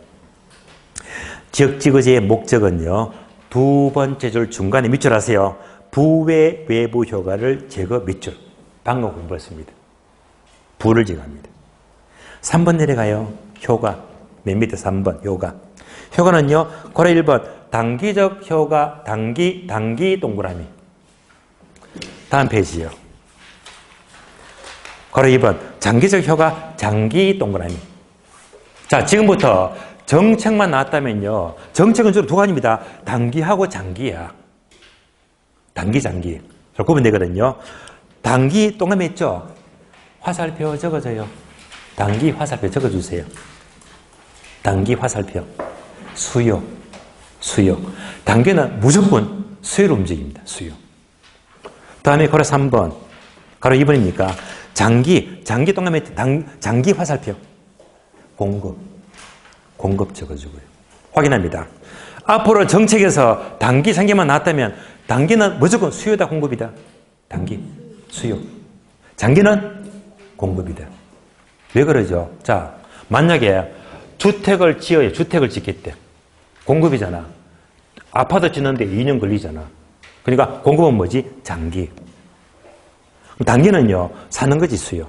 Speaker 1: 지역지구제의 목적은요. 두 번째 줄 중간에 밑줄 하세요. 부외 외부 효과를 제거 밑줄. 방금 공부했습니다. 부를 제거합니다. 3번 내려가요. 효과. 맨 밑에 3번 효과. 효과는요. 고려 1번 단기적 효과 단기 동그라미. 다음 페이지요. 고려 2번 장기적 효과 장기 동그라미. 자, 지금부터 정책만 나왔다면요. 정책은 주로 두 가지입니다. 단기하고 장기야. 단기, 장기. 구분 되거든요. 단기 동그라미 있죠? 화살표 적어줘요. 단기 화살표 적어주세요. 단기 화살표. 수요. 단기는 무조건 수요로 움직입니다. 수요. 다음에 가로 3번. 가로 2번입니까? 장기 동그라미 장기 화살표. 공급 적어주고요. 확인합니다. 앞으로 정책에서 단기, 장기만 나왔다면 단기는 무조건 수요다, 공급이다. 단기, 수요. 장기는 공급이다. 왜 그러죠? 자, 만약에 주택을 지어요. 주택을 짓겠대. 공급이잖아. 아파트 짓는데 2년 걸리잖아. 그러니까 공급은 뭐지? 장기. 단기는요, 사는 거지, 수요.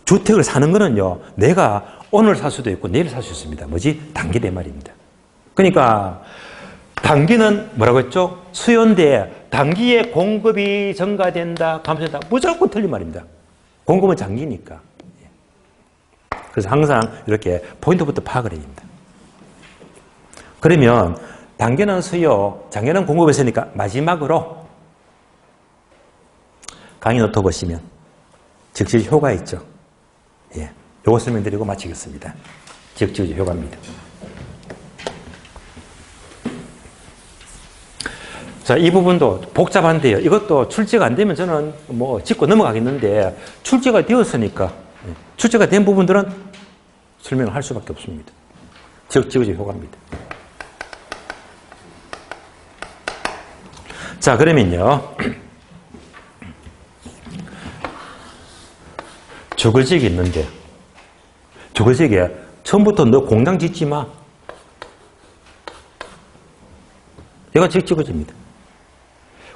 Speaker 1: 주택을 사는 거는요, 내가 오늘 살 수도 있고 내일 살 수 있습니다. 뭐지? 단기대 말입니다. 그러니까 단기는 뭐라고 했죠? 수요인데 단기에 공급이 증가된다, 감소된다. 무조건 틀린 말입니다. 공급은 장기니까. 그래서 항상 이렇게 포인트부터 파악을 해야 됩니다. 그러면 단기는 수요, 장기는 공급을 했으니까 마지막으로 강의 노트 보시면 즉시 효과 있죠. 예. 요거 설명드리고 마치겠습니다. 지역지구제 효과입니다. 자, 이 부분도 복잡한데요. 이것도 출제가 안 되면 저는 뭐 짚고 넘어가겠는데 출제가 되었으니까 출제가 된 부분들은 설명을 할 수밖에 없습니다. 지역지구제 효과입니다. 자, 그러면요. 주거지역이 있는데 주거지역에 처음부터 너 공장 짓지 마. 얘가 찍어집니다.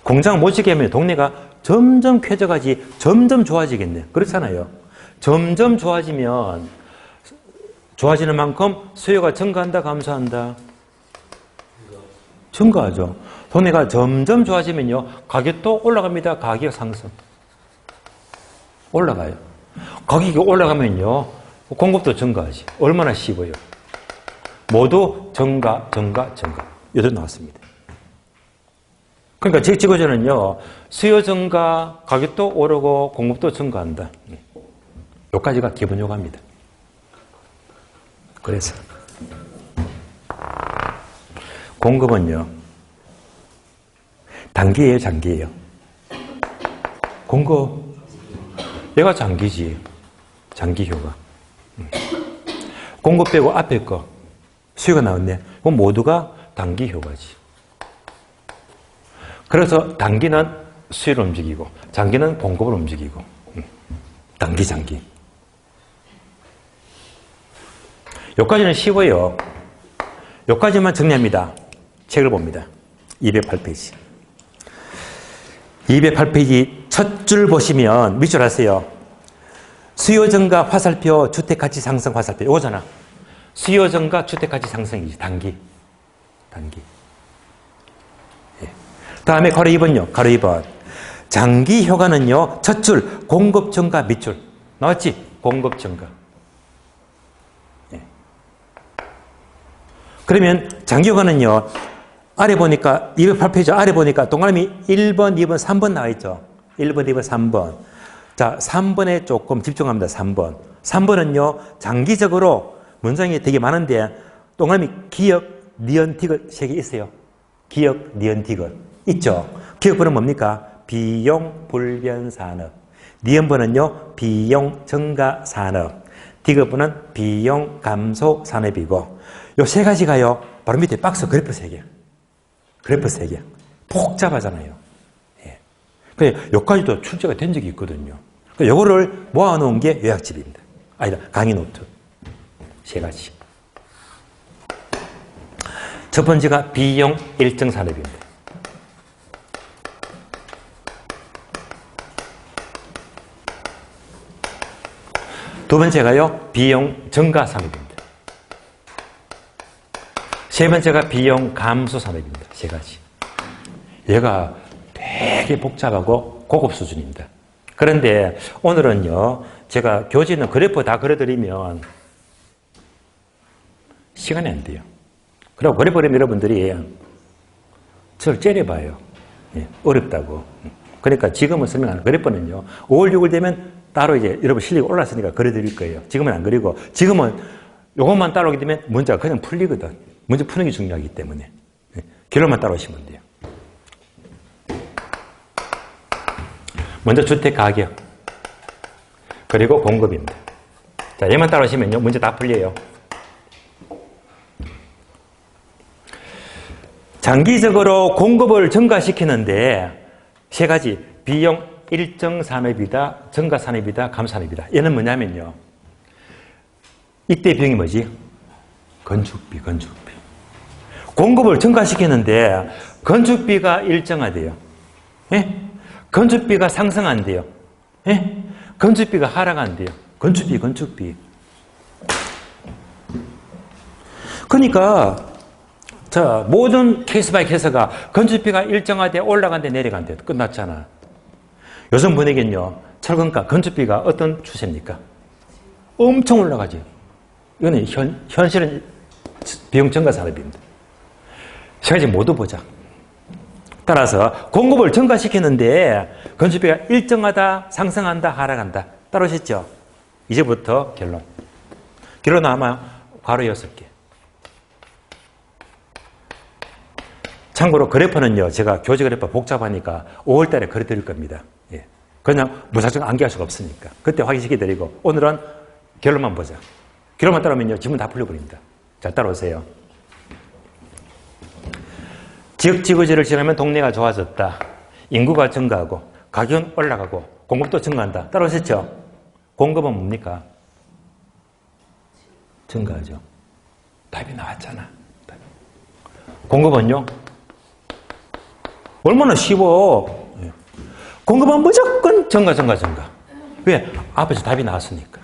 Speaker 1: 공장 못 지게 하면 동네가 점점 쾌적하지, 점점 좋아지겠네. 그렇잖아요. 점점 좋아지면 좋아지는 만큼 수요가 증가한다, 감소한다? 증가하죠. 동네가 점점 좋아지면요, 가격도 올라갑니다. 가격 상승. 올라가요. 가격이 올라가면요, 공급도 증가하지. 얼마나 씹어요. 모두 증가. 이대로 나왔습니다. 그러니까 지구전은요, 수요 증가, 가격도 오르고 공급도 증가한다. 여기까지가 기본 요가입니다. 그래서 공급은요, 단기예요, 장기예요? 공급, 얘가 장기지. 장기 효과. 공급 빼고 앞에 거 수요가 나왔네. 그럼 모두가 단기 효과지. 그래서 단기는 수요를 움직이고 장기는 공급을 움직이고 단기, 장기. 여기까지는 쉬워요. 여기까지만 정리합니다. 책을 봅니다. 208페이지. 208페이지 첫 줄 보시면 밑줄 하세요. 수요 증가 화살표, 주택 가치 상승 화살표. 이거잖아. 수요 증가, 주택 가치 상승이지. 단기. 예. 다음에 가로 2번요. 가로 2번. 장기 효과는요. 첫 줄 공급 증가 밑줄. 나왔지? 공급 증가. 예. 그러면 장기 효과는요. 아래 보니까 208페이지 아래 보니까 동그라미 1번, 2번, 3번 나와 있죠. 1번, 2번, 3번. 자, 3번에 조금 집중합니다. 3번. 3번은요. 장기적으로 문장이 되게 많은데 동그라미 기역, 니은, 디귿 3개 있어요. 기역, 니은, 디귿. 있죠. 기역번은 뭡니까? 비용 불변 산업. 니은번은요. 비용 증가 산업. 디귿번은 비용 감소 산업이고 요 세 가지가요. 바로 밑에 박스 그래프 3개. 그래프 3개. 복잡하잖아요. 예. 그래, 여기까지도 출제가 된 적이 있거든요. 요거를 모아놓은 게 요약집입니다. 아니다, 강의 노트. 3가지. 첫 번째가 비용 일정 산업입니다. 두 번째가요, 비용 증가 산업입니다. 세 번째가 비용 감소 산업입니다. 3가지. 얘가 되게 복잡하고 고급 수준입니다. 그런데 오늘은요, 제가 교재는 그래프 다 그려드리면 시간이 안 돼요. 그리고 그래프 그리면 여러분들이 저를 째려봐요. 예, 어렵다고. 그러니까 지금은 설명하는 그래프는요, 5월, 6월 되면 따로 이제 여러분 실력이 올랐으니까 그려드릴 거예요. 지금은 안 그리고, 지금은 요것만 따라오게 되면 문제가 그냥 풀리거든. 문제 푸는 게 중요하기 때문에. 예, 결론만 따라오시면 돼요. 먼저 주택 가격, 그리고 공급입니다. 자, 얘만 따라오시면요, 문제 다 풀려요. 장기적으로 공급을 증가시키는데 3가지, 비용 일정 산업이다, 증가 산업이다, 감소 산업이다. 얘는 뭐냐면요, 이때 비용이 뭐지? 건축비. 공급을 증가시키는데 건축비가 일정하대요. 예? 건축비가 상승한대요. 예? 건축비가 하락한대요. 건축비. 그러니까 자, 모든 케이스 바이 케이스가 건축비가 일정하되 올라간대 내려간대 끝났잖아. 요즘 분위기는요, 철근가, 건축비가 어떤 추세입니까? 엄청 올라가죠. 이거는 현실은 비용 증가 산업입니다. 3가지 모두 보자. 따라서 공급을 증가시키는데 건축비가 일정하다, 상승한다, 하락한다. 따라오셨죠? 이제부터 결론. 결론은 아마 괄호 6개. 참고로 그래프는요, 제가 교재 그래프 복잡하니까 5월 달에 그려드릴 겁니다. 예. 그냥 무작정 암기할 수가 없으니까. 그때 확인시켜드리고, 오늘은 결론만 보자. 결론만 따라오면요, 지문 다 풀려버립니다. 자, 따라오세요. 지역지구지를 지나면 동네가 좋아졌다. 인구가 증가하고, 가격은 올라가고, 공급도 증가한다. 따라오셨죠? 공급은 뭡니까? 증가하죠. 답이 나왔잖아. 공급은요? 얼마나 쉬워. 공급은 무조건 증가. 왜? 앞에서 답이 나왔으니까.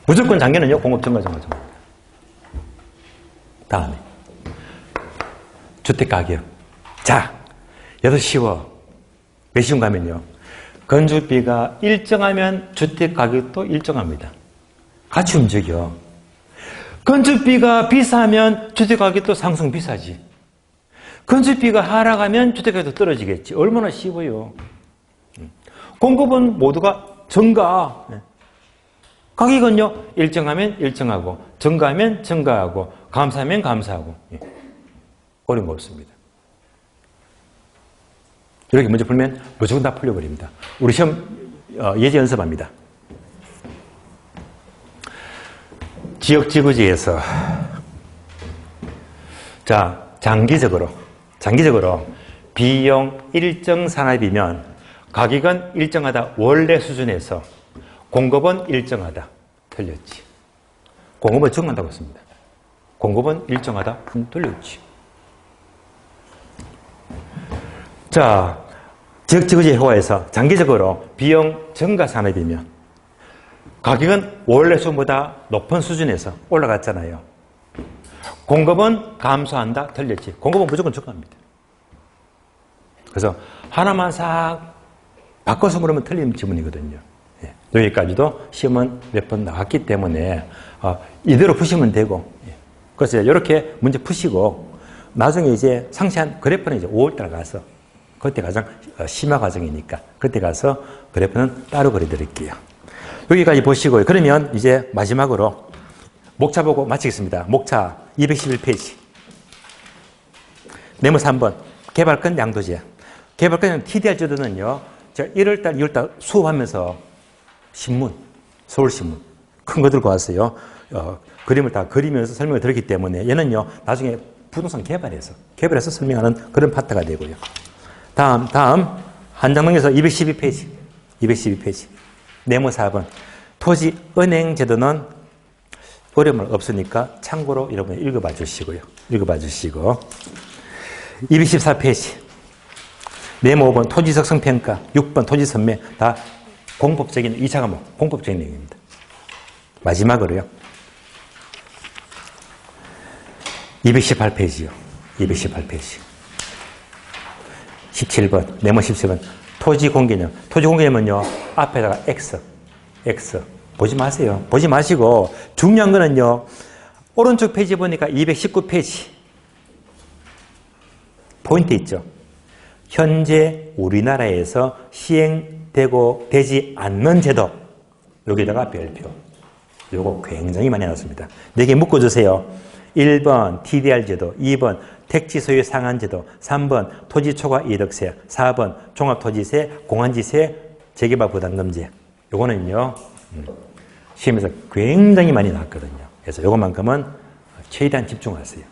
Speaker 1: 무조건 장기는요, 공급 증가. 다음에. 주택가격. 자, 여기서 쉬워. 왜 쉬운가 하면요. 건축비가 일정하면 주택가격도 일정합니다. 같이 움직여. 건축비가 비싸면 주택가격도 상승 비싸지. 건축비가 하락하면 주택가격도 떨어지겠지. 얼마나 쉬워요. 공급은 모두가 증가. 가격은요, 일정하면 일정하고, 증가하면 증가하고, 감소하면 감소하고. 어려운 거 없습니다. 이렇게 문제 풀면 무조건 다 풀려버립니다. 우리 시험 예제 연습합니다. 지역지구지에서 자 장기적으로 비용 일정 산업이면 가격은 일정하다 원래 수준에서 공급은 일정하다 틀렸지. 공급은 증가한다고 했습니다. 공급은 일정하다 틀렸지. 자, 지역지구지 효과에서 장기적으로 비용 증가 산업이면 가격은 원래 수준보다 높은 수준에서 올라갔잖아요. 공급은 감소한다 틀렸지. 공급은 무조건 증가합니다. 그래서 하나만 싹 바꿔서 물으면 틀린 지문이거든요. 여기까지도 시험은 몇 번 나왔기 때문에 이대로 푸시면 되고, 그래서 이렇게 문제 푸시고 나중에 이제 상세한 그래프는 이제 5월달 가서 그때 가장 심화 과정이니까 그때 가서 그래프는 따로 그려드릴게요. 여기까지 보시고요. 그러면 이제 마지막으로 목차 보고 마치겠습니다. 목차 211페이지. 네모 3번. 개발권 양도제. 개발권 TDR 제도는요. 제가 1월달, 2월달 수업하면서 신문, 서울신문 큰 거 들고 왔어요. 그림을 다 그리면서 설명을 드렸기 때문에 얘는요. 나중에 부동산 개발해서 설명하는 그런 파트가 되고요. 다음 한 장 넘겨서 212페이지. 네모 4번. 토지 은행 제도는 어려움 없으니까 참고로 여러분 읽어봐 주시고요. 214페이지. 네모 5번 토지 적성 평가, 6번 토지 선매 다 공법적인 2차 과목 공법적인 내용입니다. 마지막으로요. 218페이지요. 17번, 네모 17번. 토지 공개념. 토지 공개념은요, 앞에다가 X. 보지 마세요. 보지 마시고, 중요한 거는요, 오른쪽 페이지 보니까 219페이지. 포인트 있죠? 현재 우리나라에서 시행되고 되지 않는 제도. 여기다가 별표. 요거 굉장히 많이 나왔습니다. 4개 묶어주세요. 1번 TDR 제도, 2번 택지 소유 상한 제도, 3번 토지 초과 이득세, 4번 종합토지세, 공한지세, 재개발 부담금제. 요거는요, 시험에서 굉장히 많이 나왔거든요. 그래서 요것만큼은 최대한 집중하세요.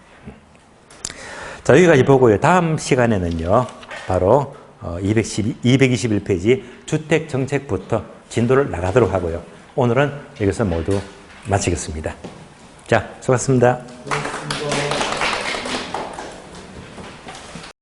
Speaker 1: 자, 여기까지 보고요. 다음 시간에는요, 바로 221페이지 주택정책부터 진도를 나가도록 하고요. 오늘은 여기서 모두 마치겠습니다. 자, 수고하셨습니다.